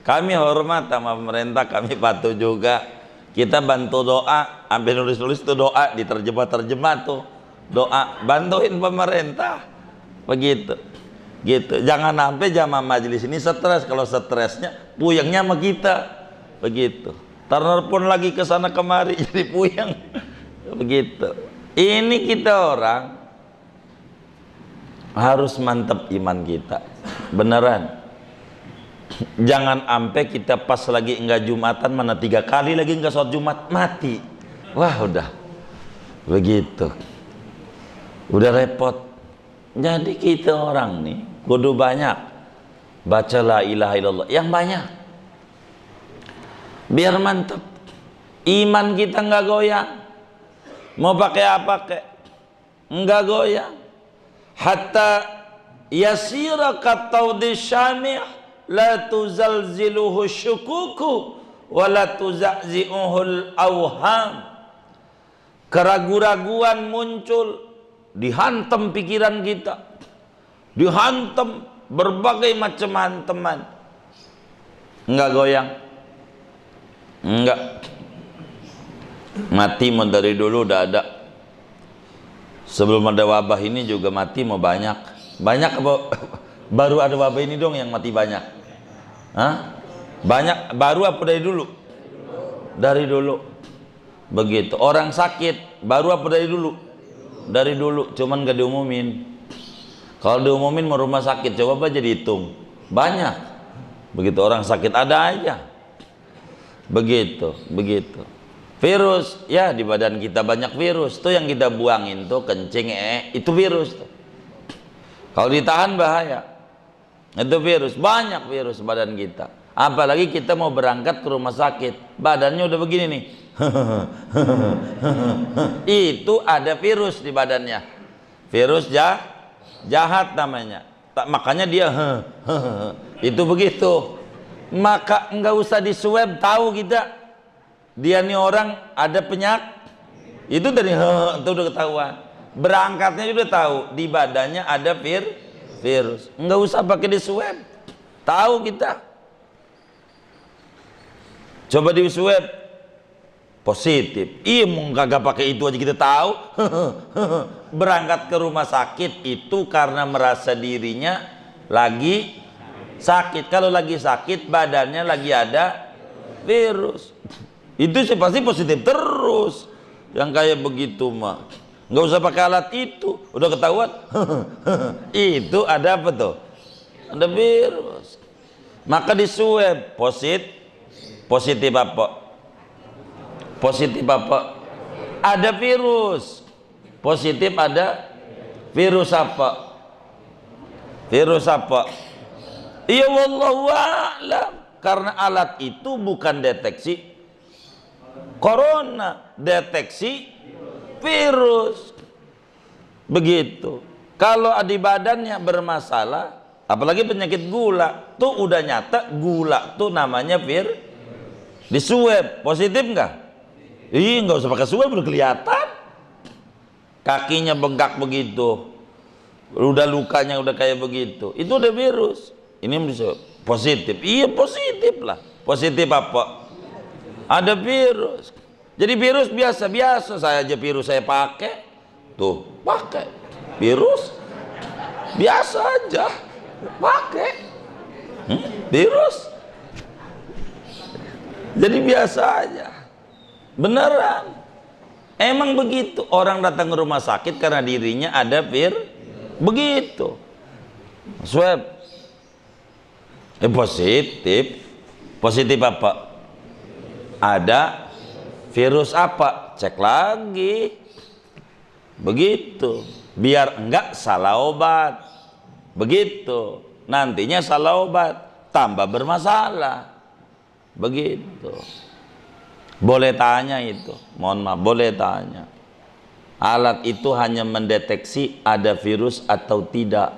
Kami hormat sama pemerintah, kami patuh juga. Kita bantu doa, sampai nulis-nulis itu doa, diterjemah-terjemah tuh. Doa, bantuin pemerintah. Begitu. Gitu. Jangan sampai jamaah majelis ini stres. Kalau stresnya puyengnya sama kita. Begitu. Telepon lagi ke sana kemari jadi puyeng. Begitu. Ini kita orang harus mantap iman kita. Beneran. Jangan sampai kita pas lagi enggak Jumatan, mana 3 kali lagi enggak sholat Jumat, mati. Wah udah. Begitu. Udah repot. Jadi kita orang nih kudu banyak baca la ilaha illallah yang banyak. Biar mantap, iman kita nggak goyang. Mau pakai apa kek, nggak goyang. Hatta yasira kataudi syami' la tuzalziluhu syukuku wa la tuzakzi'uhul awham. Keraguan-raguan muncul, dihantam pikiran kita, dihantam berbagai macam hantaman, nggak goyang. Enggak. Mati mau dari dulu udah ada. Sebelum ada wabah ini juga mati mau banyak. Banyak apa? Baru ada wabah ini dong yang mati banyak. Hah? Banyak baru apa dari dulu? Dari dulu. Begitu. Orang sakit baru apa dari dulu? Dari dulu, cuman gak diumumin. Kalau diumumin mau rumah sakit, coba aja dihitung. Banyak. Begitu orang sakit ada aja. Begitu, begitu. Virus, ya di badan kita banyak virus. Tuh yang kita buangin tuh kencing, itu virus tuh. Kalau ditahan bahaya. Itu virus, banyak virus badan kita. Apalagi kita mau berangkat ke rumah sakit, badannya udah begini nih. Itu ada virus di badannya. Virus jahat namanya. Makanya dia itu begitu. Maka enggak usah di swab, tahu kita dia nih orang ada penyakit itu dari itu udah ketahuan. Berangkatnya udah tahu di badannya ada virus, enggak usah pakai di swab, tahu kita. Coba di swab positif, iya mau kagak pakai itu aja kita tahu. Berangkat ke rumah sakit itu karena merasa dirinya lagi sakit. Kalau lagi sakit badannya lagi ada virus, itu sih pasti positif terus. Yang kayak begitu mah nggak usah pakai alat itu, udah ketahuan. Itu ada apa tuh? Ada virus. Maka di swab positif apa? Positif apa? Ada virus. Positif ada virus apa? Virus apa? Iya wallahu a'lam. Karena alat itu bukan deteksi corona, deteksi virus. Begitu. Kalau di badannya bermasalah, apalagi penyakit gula, tuh udah nyata gula tuh namanya di swab, positif nggak? Ih, nggak usah pakai swab, udah kelihatan. Kakinya bengkak begitu, udah lukanya udah kayak begitu, itu udah virus. Ini positif, iya positif lah. Positif apa? Ada virus. Jadi virus biasa-biasa saya aja virus saya pakai, tuh pakai virus biasa aja pakai virus. Jadi biasa aja, beneran. Emang begitu, orang datang ke rumah sakit karena dirinya ada begitu. Swab, positif. Positif apa? Ada virus apa? Cek lagi. Begitu. Biar enggak salah obat. Begitu. Nantinya salah obat, tambah bermasalah. Begitu. Boleh tanya itu, mohon maaf, boleh tanya. Alat itu hanya mendeteksi ada virus atau tidak.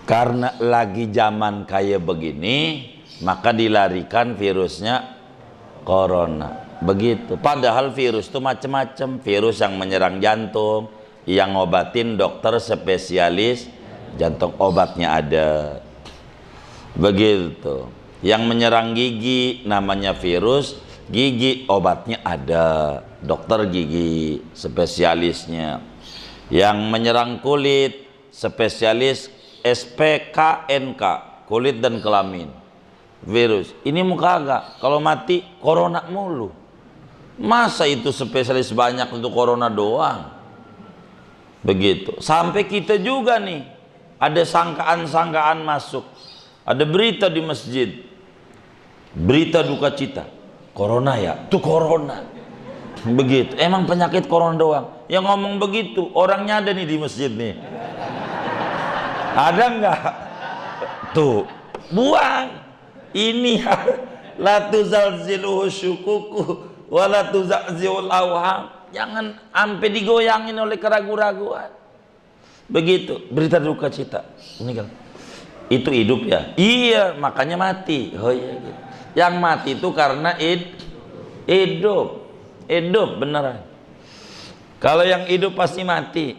Karena lagi zaman kayak begini, maka dilarikan virusnya corona. Begitu. Padahal virus itu macam-macam. Virus yang menyerang jantung, yang ngobatin dokter spesialis jantung, obatnya ada. Begitu. Yang menyerang gigi namanya virus gigi, obatnya ada, dokter gigi spesialisnya. Yang menyerang kulit, spesialis SPKNK, kulit dan kelamin. Virus ini muka agak, kalau mati corona mulu. Masa itu spesialis banyak untuk corona doang? Begitu. Sampai kita juga nih ada sangkaan-sangkaan masuk. Ada berita di masjid, berita duka cita, corona ya, tuh corona. Begitu. Emang penyakit corona doang? Yang ngomong begitu orangnya ada nih di masjid nih. Ada nggak? Tuh, buang. Ini la tuzalziluhu syukuku wa la tuzazziul awham. Jangan sampai digoyangin oleh keraguan-raguan. Begitu. Berita duka cita, meninggal. Itu hidup ya? Iya, makanya mati. Oh iya gitu. Yang mati itu karena hidup beneran. Kalau yang hidup pasti mati.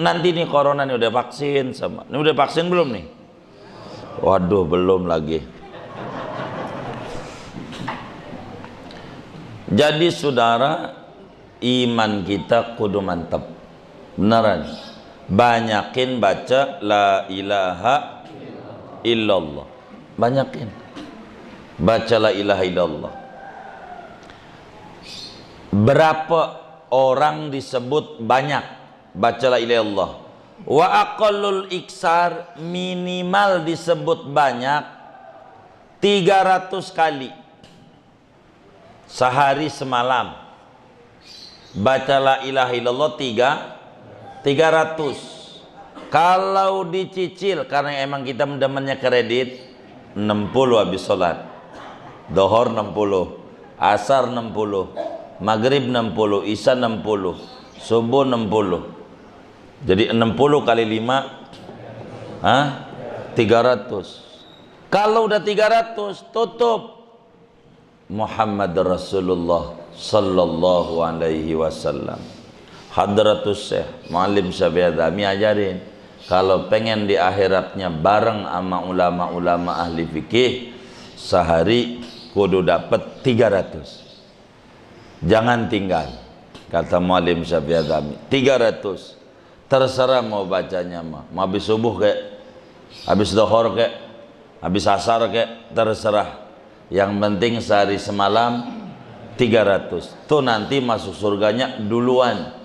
Nanti nih corona nih udah vaksin sama. Ini udah vaksin belum nih? Waduh, belum lagi. Jadi saudara, iman kita kudu mantap. Beneran. Banyakin baca la ilaha illallah. Banyakin baca la ilaha illallah. Berapa orang disebut banyak baca la ilaha illallah? Wa aqallul iksar, minimal disebut banyak 300 kali sehari semalam. Baca la ilaha illallah 300. Kalau dicicil, karena emang kita demennya kredit, 60 habis sholat. Dohor 60, asar 60, maghrib 60, isya 60, subuh 60. Jadi 60 kali 5 300. Kalau udah 300 tutup. Muhammad Rasulullah sallallahu alaihi wasallam. Hadratus Syekh Muallim Syafi'i Adami ajarin, kalau pengen di akhiratnya bareng sama ulama-ulama ahli fikih, sehari kudu dapat 300. Jangan tinggal, kata Muallim Syafi'i Adami. 300. Terserah mau bacanya mah, mau habis subuh kek, habis dohor kek, habis asar kek, terserah. Yang penting sehari semalam 300. Tuh nanti masuk surganya duluan.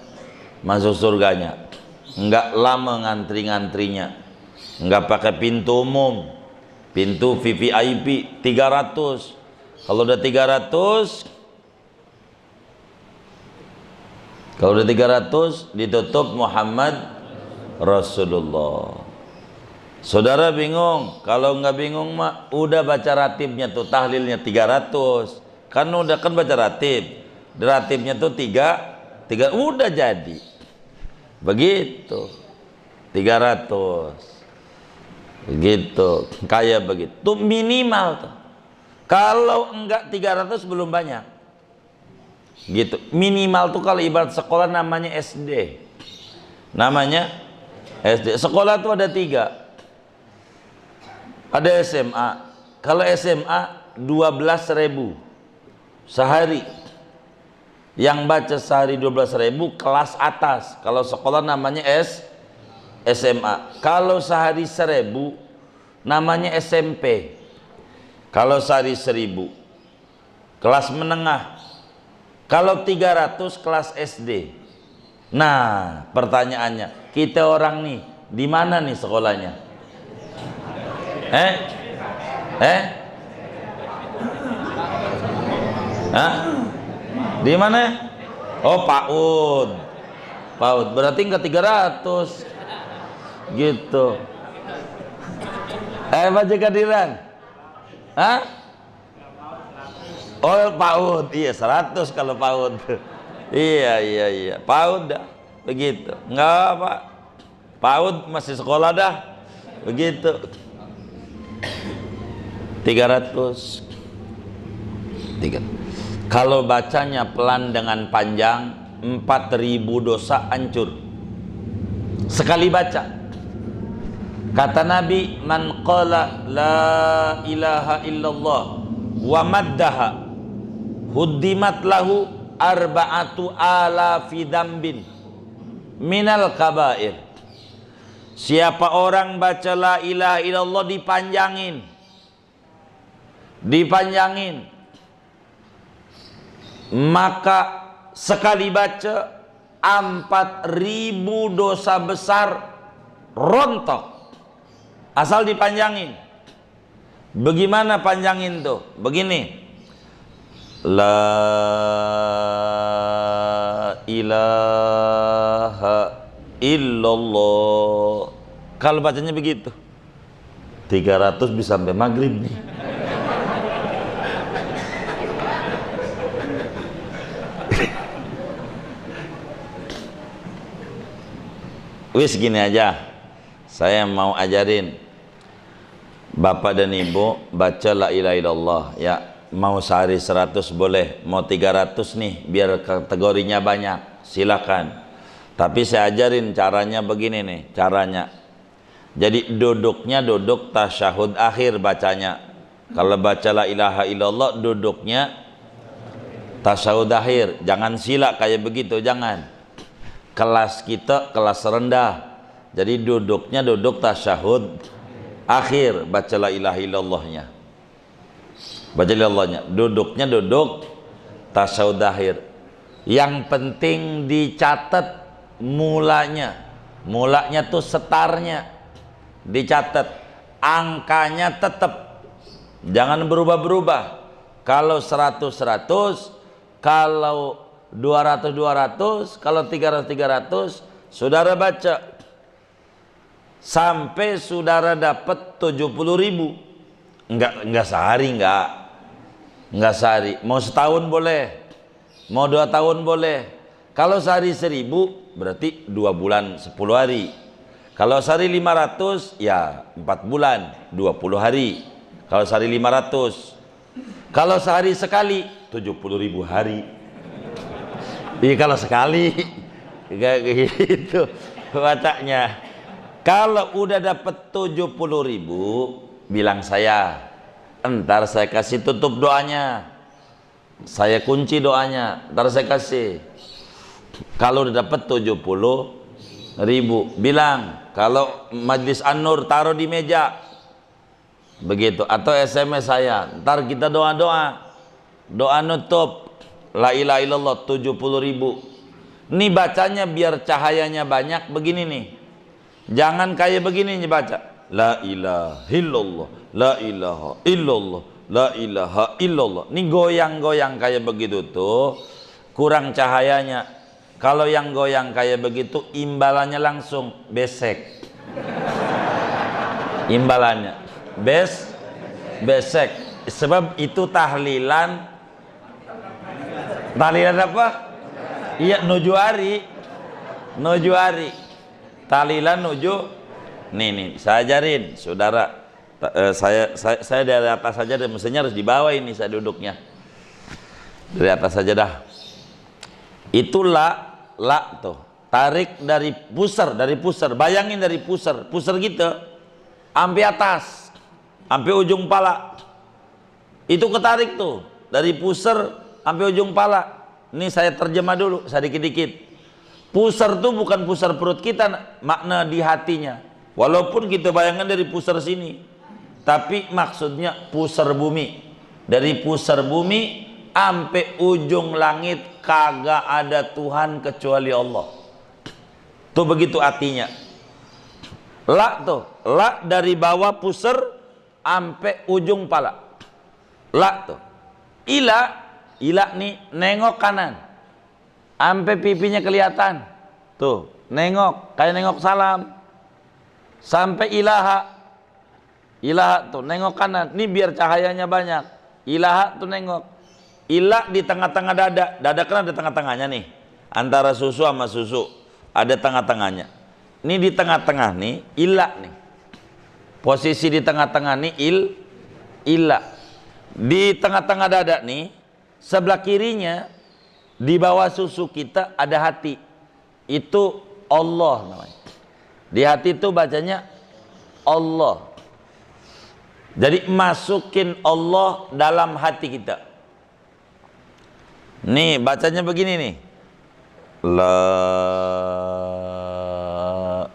Masuk surganya enggak lama ngantri-ngantrinya, enggak pakai pintu umum, pintu VVIP 300. Kalau udah 300, ditutup Muhammad Rasulullah. Saudara bingung? Kalau nggak bingung mah udah baca ratibnya tuh, tahlilnya 300, kan udah kan baca ratib, ratibnya tuh tiga udah jadi begitu 300 begitu, kayak begitu tuh minimal tuh. Kalau enggak 300 belum banyak gitu. Minimal tuh kalau ibarat sekolah namanya SD, namanya SD. Sekolah tuh ada 3, ada SMA. Kalau SMA 12.000 sehari, yang baca sehari 12.000 kelas atas. Kalau sekolah namanya SMA. Kalau sehari 1.000 namanya SMP. Kalau sehari 1.000 kelas menengah. Kalau 300 kelas SD. Nah, pertanyaannya, kita orang nih di mana nih sekolahnya? Hah? Di mana? Oh, PAUD. PAUD berarti enggak 300. Gitu. Baca kadiran. Hah? Oh, PAUD. Iya, 100 kalau PAUD. Iya. PAUD dah. Begitu. Enggak, Pak. PAUD masih sekolah dah. Begitu. 300. Kalau bacanya pelan dengan panjang, 4.000 dosa hancur sekali baca. Kata Nabi, man qala la ilaha illallah wa maddaha huddimat lahu arba'atu alafi dambin minal kabair. Siapa orang baca la ilaha illallah dipanjangin, maka sekali baca 4.000 dosa besar rontok, asal dipanjangin. Bagaimana panjangin tuh? Begini, la ilaha illallah. Kalau bacanya begitu 300 bisa sampai maghrib nih. Wis gini aja, saya mau ajarin Bapak dan Ibu baca la ilaha illallah ya. Mau sehari 100 boleh, mau 300 nih biar kategorinya banyak, silakan. Tapi saya ajarin caranya begini nih, caranya. Jadi duduknya duduk tasyahud akhir bacanya. Kalau baca la ilaha illallah duduknya tasyahud akhir, jangan sila kayak begitu, jangan. Kelas kita kelas rendah, jadi duduknya duduk tasyahud akhir, baca la ilaha illallahnya, baca la ilallahnya, duduknya duduk tasyahud akhir. Yang penting dicatat mulanya tuh setarnya dicatat, angkanya tetap jangan berubah-berubah. Kalau 100 kalau 200, kalau 300, saudara baca sampai saudara dapat 70.000. Enggak sehari, enggak sehari. Mau setahun boleh, mau 2 tahun boleh. Kalau sehari 1.000 berarti 2 bulan 10 hari. Kalau sehari 500 ya 4 bulan 20 hari. Kalau sehari 500, kalau sehari sekali 70.000 hari. Iya, kalau sekali kayak gitu bacanya. Kalau udah dapat 70.000 bilang saya, entar saya kasih tutup doanya, saya kunci doanya, entar saya kasih. Kalau udah dapat 70.000 bilang, kalau Majlis An-Nur taruh di meja begitu, atau SMS saya, entar kita doa nutup la ilaha illallah 70.000. Nih bacanya biar cahayanya banyak begini nih. Jangan kayak begini nih baca. La ilaha illallah, la ilaha illallah, la ilaha illallah. Nih goyang-goyang kayak begitu tuh kurang cahayanya. Kalau yang goyang kayak begitu imbalannya langsung besek. Imbalannya besek. Sebab itu tahlilan Tahlilan apa? Iya, nujuari. Nujuari. Tahlilan nuju. Nih, saya ajarin, saudara. Saya dari atas saja, dan mestinya harus di bawah ini saya duduknya. Dari atas saja dah. Itu la tuh. Tarik dari pusar, bayangin dari pusar gitu, sampai atas, sampai ujung pala. Itu ketarik tuh, dari pusar sampai ujung pala. Ini saya terjemah dulu, saya dikit-dikit. Pusar tuh bukan pusar perut kita, makna di hatinya. Walaupun kita bayangkan dari pusar sini, tapi maksudnya pusar bumi. Dari pusar bumi sampai ujung langit kagak ada Tuhan kecuali Allah. Tuh begitu artinya. La tuh, la dari bawah pusar sampai ujung pala. La tuh. Ila nih nengok kanan. Sampai pipinya kelihatan. Tuh, nengok kayak nengok salam. Sampai ilaha. Ilaha tuh nengok kanan. Ini biar cahayanya banyak. Ilaha tuh nengok. Ila di tengah-tengah dada. Dada kan ada tengah-tengahnya nih. Antara susu sama susu. Ada tengah-tengahnya. Ini di tengah-tengah nih, ila nih. Posisi di tengah-tengah nih ila. Di tengah-tengah dada nih, sebelah kirinya di bawah susu kita ada hati. Itu Allah namanya. Di hati itu bacanya Allah. Jadi masukin Allah dalam hati kita. Nih bacanya begini nih. La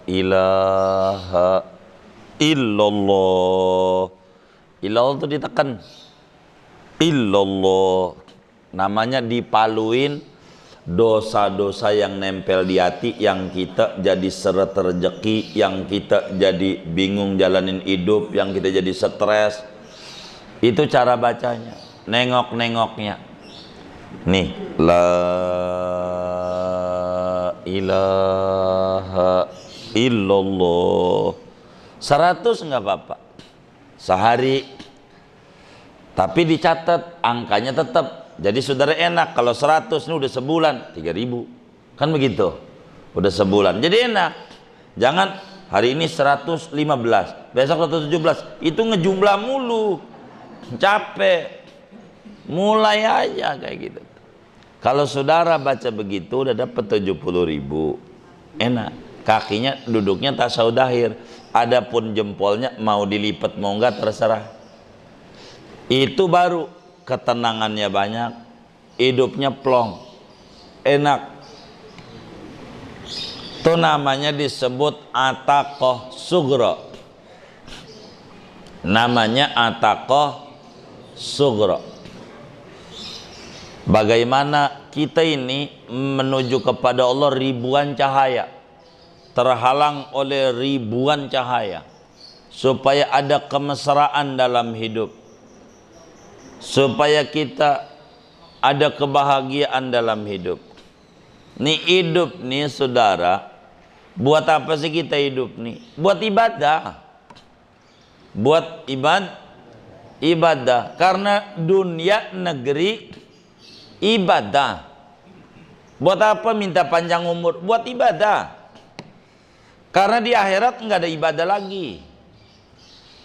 ilaha illallah. Illallah itu ditekan. Illallah. Namanya dipaluin dosa-dosa yang nempel di hati, yang kita jadi seret rezeki, yang kita jadi bingung jalanin hidup, yang kita jadi stres. Itu cara bacanya. Nengok-nengoknya. Nih, la ilaha illallah. 100 nggak apa-apa sehari, tapi dicatat angkanya tetap. Jadi saudara enak kalau 100 ini udah sebulan 3.000, kan begitu, udah sebulan jadi enak. Jangan hari ini 115, besok 117, itu ngejumlah mulu, capek. Mulai aja kayak gitu. Kalau saudara baca begitu udah dapat 70.000, enak. Kakinya duduknya tasawuf akhir. Adapun jempolnya mau dilipat mau enggak terserah. Itu baru ketenangannya banyak, hidupnya plong, enak. Itu namanya disebut ataqah sughra. Namanya ataqah sughra. Bagaimana kita ini menuju kepada Allah ribuan cahaya, terhalang oleh ribuan cahaya, supaya ada kemesraan dalam hidup, supaya kita ada kebahagiaan dalam hidup. Nih hidup nih saudara, buat apa sih kita hidup nih? Buat ibadah. Buat ibadah. Karena dunia negeri ibadah. Buat apa minta panjang umur? Buat ibadah. Karena di akhirat nggak ada ibadah lagi.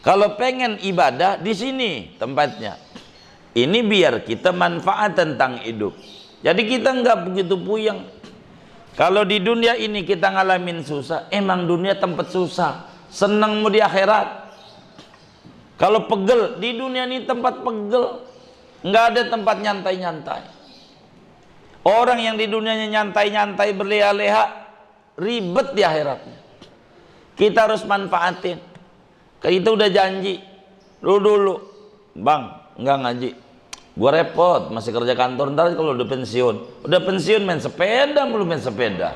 Kalau pengen ibadah di sini tempatnya. Ini biar kita manfaat tentang hidup. Jadi kita nggak begitu puyeng. Kalau di dunia ini kita ngalamin susah, emang dunia tempat susah. Senang mau di akhirat. Kalau pegel di dunia ini tempat pegel, nggak ada tempat nyantai-nyantai. Orang yang di dunianya nyantai-nyantai berleha-leha, ribet di akhiratnya. Kita harus manfaatin. Kita udah janji, lu dulu, bang, nggak ngaji, gua repot, masih kerja kantor, ntar kalau udah pensiun main sepeda, mulu main sepeda,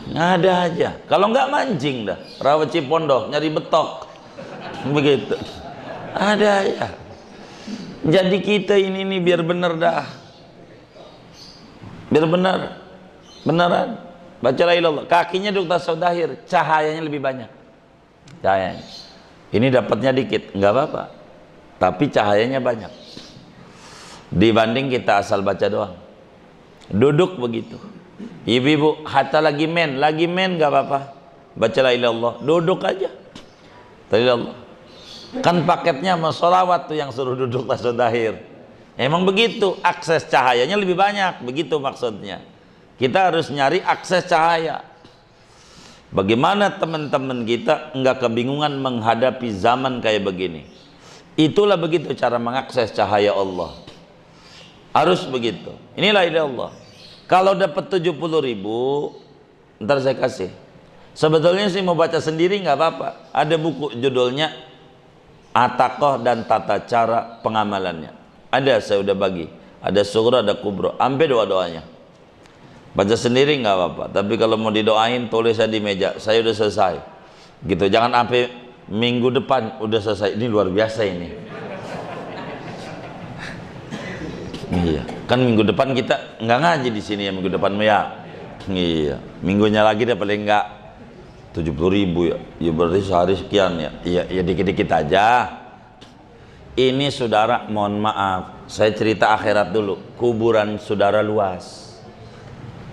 nggak ada aja. Kalau nggak mancing dah, rawat Cipondoh, nyari betok, begitu, ada aja. Jadi kita ini nih biar bener dah, biar bener, beneran. Baca la ilallah, kakinya duduk tasawuf akhir, cahayanya lebih banyak, cahayanya. Ini dapatnya dikit, nggak apa-apa, tapi cahayanya banyak dibanding kita asal baca doang. Duduk begitu. Ibu-ibu hatta lagi men nggak apa-apa. Baca la ilaha illallah, duduk aja. La ilaha illallah. Kan paketnya sama sholawat tuh yang suruh duduk langsung dahir. Emang begitu, akses cahayanya lebih banyak, begitu maksudnya. Kita harus nyari akses cahaya. Bagaimana teman-teman kita nggak kebingungan menghadapi zaman kayak begini? Itulah begitu cara mengakses cahaya Allah. Harus begitu. Inilah ide Allah. Kalau dapat 70.000, ntar saya kasih. Sebetulnya sih mau baca sendiri nggak apa-apa. Ada buku judulnya Ataqah dan Tata Cara Pengamalannya. Ada, saya udah bagi. Ada sughra, ada kubra. Sampai doa-doanya. Baca sendiri nggak apa-apa. Tapi kalau mau didoain, tulis saya di meja. Saya udah selesai. Gitu. Jangan sampai minggu depan udah selesai. Ini luar biasa ini. Iya. Kan minggu depan kita nggak ngaji di sini ya minggu depan ya. Iya. Minggunya lagi deh paling nggak 70.000 ya. Ya berarti sehari sekian ya. Iya. Ya dikit-dikit aja. Ini saudara, mohon maaf. Saya cerita akhirat dulu. Kuburan saudara luas.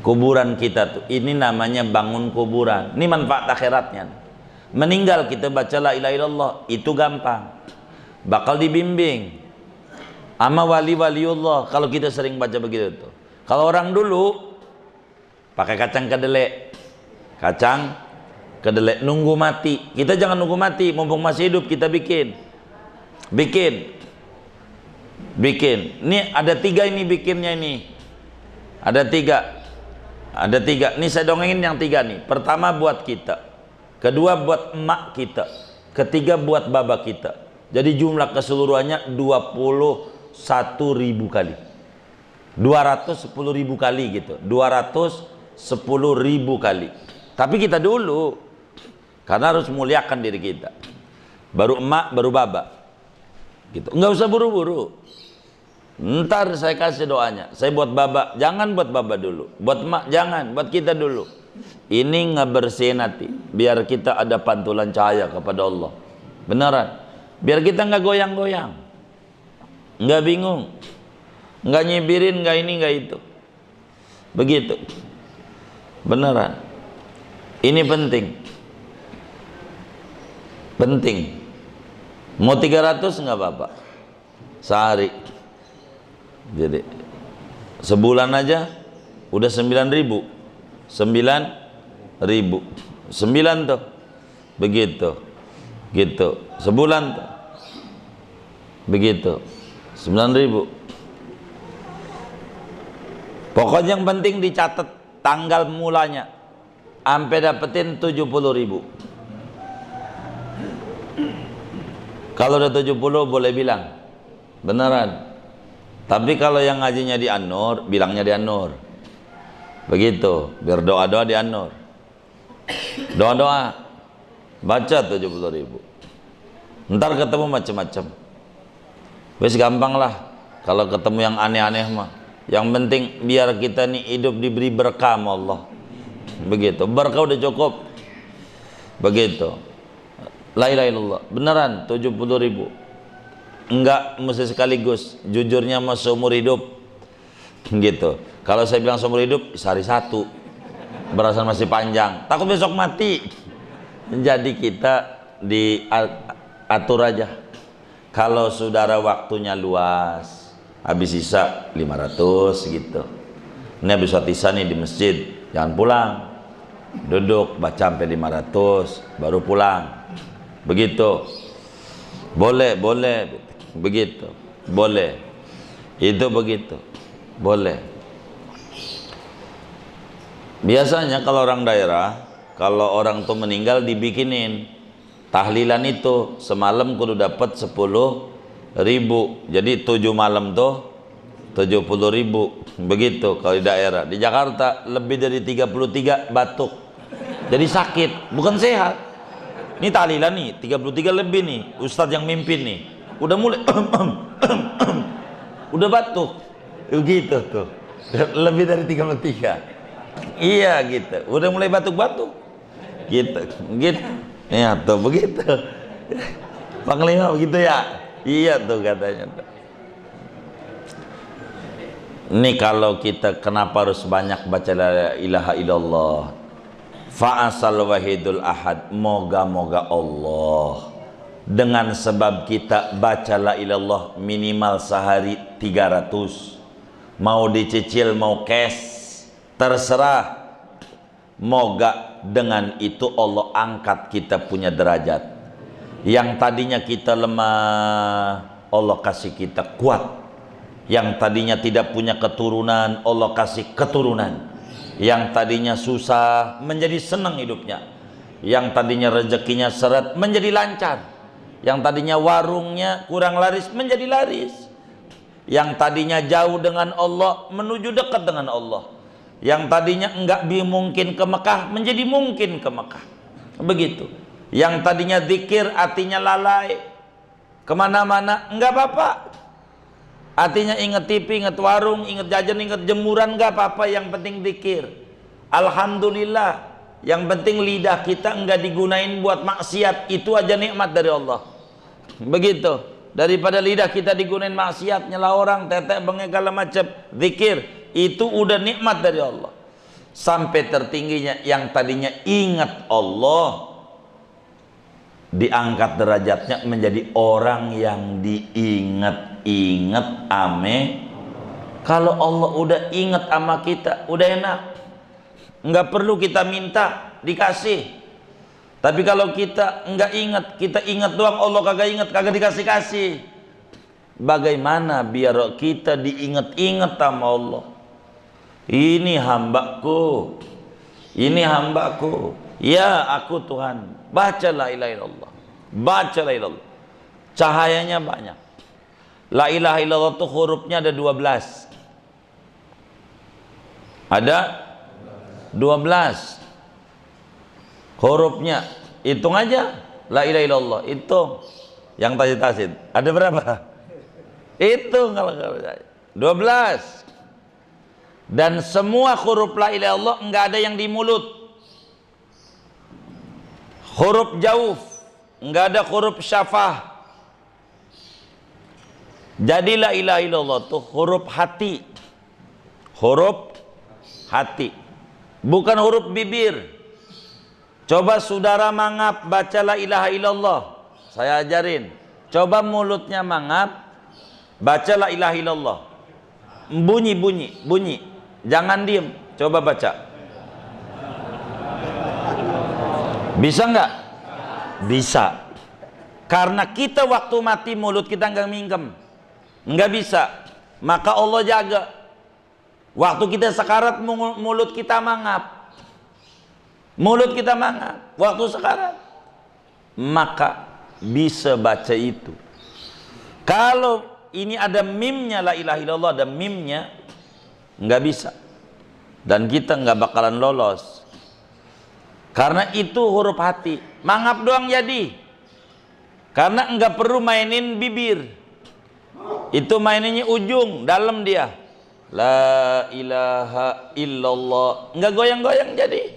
Kuburan kita tuh, ini namanya bangun kuburan. Ini manfaat akhiratnya. Meninggal kita baca la ilaha illallah, itu gampang. Bakal dibimbing sama wali-waliullah kalau kita sering baca begitu tuh. Kalau orang dulu pakai kacang kedelai. Kacang kedelai nunggu mati. Kita jangan nunggu mati, mumpung masih hidup kita bikin. Ini ada 3 ini bikinnya ini. Ada 3. Ini saya dongengin yang 3 nih. Pertama buat kita, kedua buat emak kita, ketiga buat baba kita. Jadi jumlah keseluruhannya 21.000 kali. 210.000 kali gitu. 210.000 kali. Tapi kita dulu, karena harus muliakan diri kita. Baru emak, baru baba. Gitu. Nggak usah buru-buru. Ntar saya kasih doanya. Saya buat baba, jangan buat baba dulu. Buat emak, jangan, buat kita dulu. Ini ngebersihin hati, biar kita ada pantulan cahaya kepada Allah. Beneran. Biar kita nggak goyang-goyang, nggak bingung, nggak nyibirin, nggak ini, nggak itu. Begitu. Beneran. Ini penting. Mau 300 nggak apa-apa. Sehari. Jadi sebulan aja udah 9.000. 9.000. 9 tuh. Begitu. Gitu. Sebulan tuh. Begitu. 9.000. Pokoknya yang penting dicatat tanggal mulanya. Sampai dapetin 70.000. Kalau udah 70 boleh bilang. Beneran. Tapi kalau yang ngajinya di An-Nur, bilangnya di An-Nur. Begitu, biar doa-doa di An-Nur. Doa-doa. Baca 70.000. Ntar ketemu macam-macam. Wes gampang lah. Kalau ketemu yang aneh-aneh mah. Yang penting biar kita nih hidup diberi berkah sama Allah. Begitu. Berkah udah cukup. Begitu. La ilaha illallah. Beneran 70.000. Enggak mesti sekaligus, jujurnya mau seumur hidup gitu. Kalau saya bilang seumur hidup, sehari 1 berasa masih panjang, takut besok mati. Jadi kita diatur aja. Kalau saudara waktunya luas, habis sisa 500 gitu. Ini habis sholat isya nih di masjid, jangan pulang, duduk baca sampai 500 baru pulang. Begitu. Boleh begitu, boleh, itu begitu, boleh. Biasanya kalau orang daerah, kalau orang tuh meninggal dibikinin tahlilan itu semalam kudu dapat 10.000. Jadi 7 malam tuh 70.000. Begitu kalau di daerah. Di Jakarta lebih dari 33 batuk. Jadi sakit, bukan sehat. Ini tahlilan nih 33 lebih nih. Ustadz yang mimpin nih udah mulai udah batuk gitu tuh, lebih dari 33. Iya gitu, udah mulai batuk-batuk gitu ya tuh begitu. Panglima begitu ya, iya tuh katanya tuh. Ini kalau kita kenapa harus banyak baca la ilaha illallah. Fa'asal wahidul ahad, moga-moga Allah dengan sebab kita baca la ilallah minimal sehari 300, mau dicicil mau cash terserah, moga dengan itu Allah angkat kita punya derajat. Yang tadinya kita lemah, Allah kasih kita kuat. Yang tadinya tidak punya keturunan, Allah kasih keturunan. Yang tadinya susah menjadi senang hidupnya. Yang tadinya rezekinya seret menjadi lancar. Yang tadinya warungnya kurang laris menjadi laris. Yang tadinya jauh dengan Allah menuju dekat dengan Allah. Yang tadinya enggak mungkin ke Mekah menjadi mungkin ke Mekah. Begitu. Yang tadinya zikir artinya lalai kemana-mana enggak apa-apa. Artinya ingat TV, ingat warung, ingat jajan, ingat jemuran, enggak apa-apa, yang penting zikir. Alhamdulillah, yang penting lidah kita enggak digunain buat maksiat, itu aja nikmat dari Allah. Begitu. Daripada lidah kita digunain maksiat, nyela orang, tetek, bengek, segala macam, zikir, itu udah nikmat dari Allah. Sampai tertingginya yang tadinya ingat Allah, diangkat derajatnya menjadi orang yang diingat ame. Kalau Allah udah ingat sama kita udah enak, nggak perlu kita minta dikasih. Tapi kalau kita nggak ingat, kita ingat doang, Allah kagak ingat, kagak dikasih-kasih. Bagaimana biar kita diingat-ingat sama Allah? Ini hambaku, ini hambaku, ya aku Tuhan. Baca la ilaha illallah, baca la ilaha illallah, cahayanya banyak. La ilaha illallah itu hurufnya ada 12. Ada 12 hurufnya. Hitung aja. La ilaha illallah, hitung. Yang tasid-tasid. Ada berapa? Hitung kalau 12. Dan semua huruf la ilaha illallah enggak ada yang di mulut. Huruf jauf, enggak ada huruf syafah. Jadi la ilaha illallah itu huruf hati. Huruf hati, bukan huruf bibir. Coba saudara mangap baca la ilaha illallah, saya ajarin. Coba mulutnya mangap baca la ilaha illallah, bunyi, jangan diem, coba baca. Bisa nggak? Bisa. Karena kita waktu mati mulut kita nggak mingkem, nggak bisa. Maka Allah jaga. Waktu kita sekarat mulut kita mangap, mulut kita mangap waktu sekarat, maka bisa baca itu. Kalau ini ada mimnya la ilaha illallah, ada mimnya, nggak bisa. Dan kita nggak bakalan lolos. Karena itu huruf hati, mangap doang jadi. Karena nggak perlu mainin bibir, itu maininnya ujung, dalam dia. La ilaha illallah, nggak goyang-goyang jadi.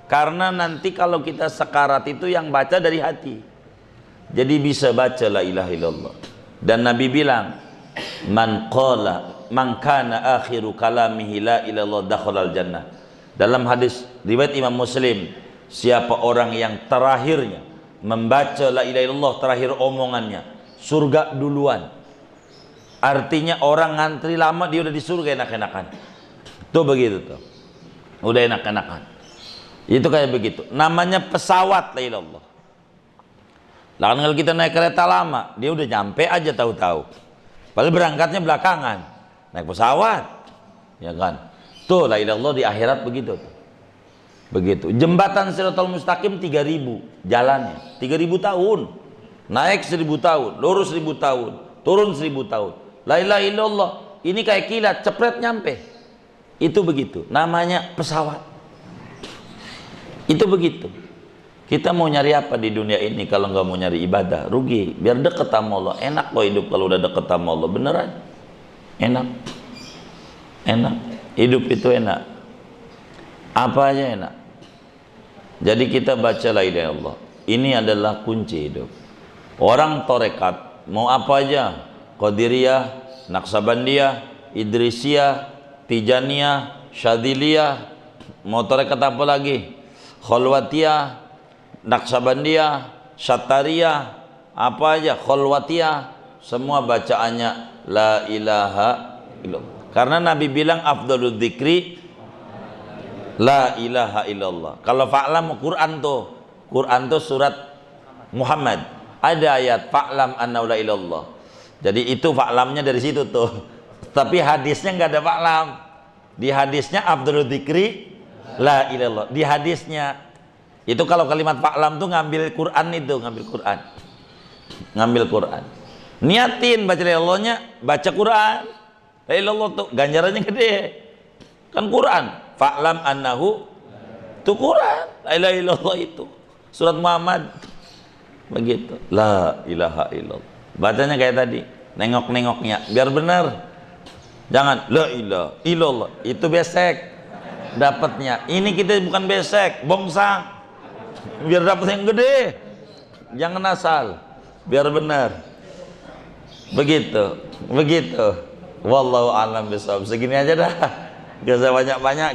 Karena nanti kalau kita sekarat itu yang baca dari hati, jadi bisa baca la ilaha illallah. Dan Nabi bilang, man kana akhiru kalamihi la ilallah dakhalal jannah. Dalam hadis riwayat Imam Muslim, siapa orang yang terakhirnya membaca la ilaha illallah, terakhir omongannya, surga duluan. Artinya orang ngantri lama, dia udah di surga enak-enakan. Tuh begitu tuh, udah enak-enakan. Itu kayak begitu. Namanya pesawat la ilaha illallah. Lah kalau kita naik kereta lama, dia udah nyampe aja tahu-tahu. Padahal berangkatnya belakangan, naik pesawat, ya kan? Tuh la ilaha illallah di akhirat begitu tuh. Begitu. Jembatan Shiratal Mustaqim 3000 jalannya, 3000 tahun. Naik 1000 tahun, lurus 1000 tahun, turun 1000 tahun. La ilaha illallah ini kayak kilat, cepret nyampe. Itu begitu, namanya pesawat. Itu begitu. Kita mau nyari apa di dunia ini kalau nggak mau nyari ibadah? Rugi. Biar deket sama Allah. Enak kok hidup kalau udah deket sama Allah. Beneran enak. Enak. Hidup itu enak. Apa aja enak. Jadi kita baca la ilaha illallah. Ini adalah kunci hidup. Orang torekat mau apa aja, Qadiriyah, Naqsabandiyah, Idrisiyah, Tijaniyah, Syadiliyah, mau tarekat apa lagi, Khalwatiyah, Naqsabandiyah, Syattariyah, apa aja, Khalwatiyah, semua bacaannya la ilaha illallah. Karena Nabi bilang afdhaludz dzikri la ilaha illallah. Kalau fa'lam Quran tuh surat Muhammad. Ada ayat fa'lam annahu la ilallah. Jadi itu fa'lamnya dari situ tuh. Tapi hadisnya nggak ada fa'lam. Di hadisnya afdhaludz dzikri la ilallah. Di hadisnya itu kalau kalimat fa'lam tuh ngambil Quran itu, ngambil Quran. Niatin baca la ilallahnya, baca Quran. La ilallah tuh ganjarannya gede. Kan Quran, fa'lam annahu itu Quran. La ilaha illallah itu. Surat Muhammad. Begitu. La ilaha illallah. Bacanya kayak tadi, nengok-nengoknya biar benar. Jangan la ilaha illallah. Itu besek dapatnya. Ini kita bukan besek, bongsang. Biar dapat yang gede. Jangan asal. Biar benar. Begitu. Wallahu a'lam bishawab. Segini aja dah. Gak usah banyak-banyak.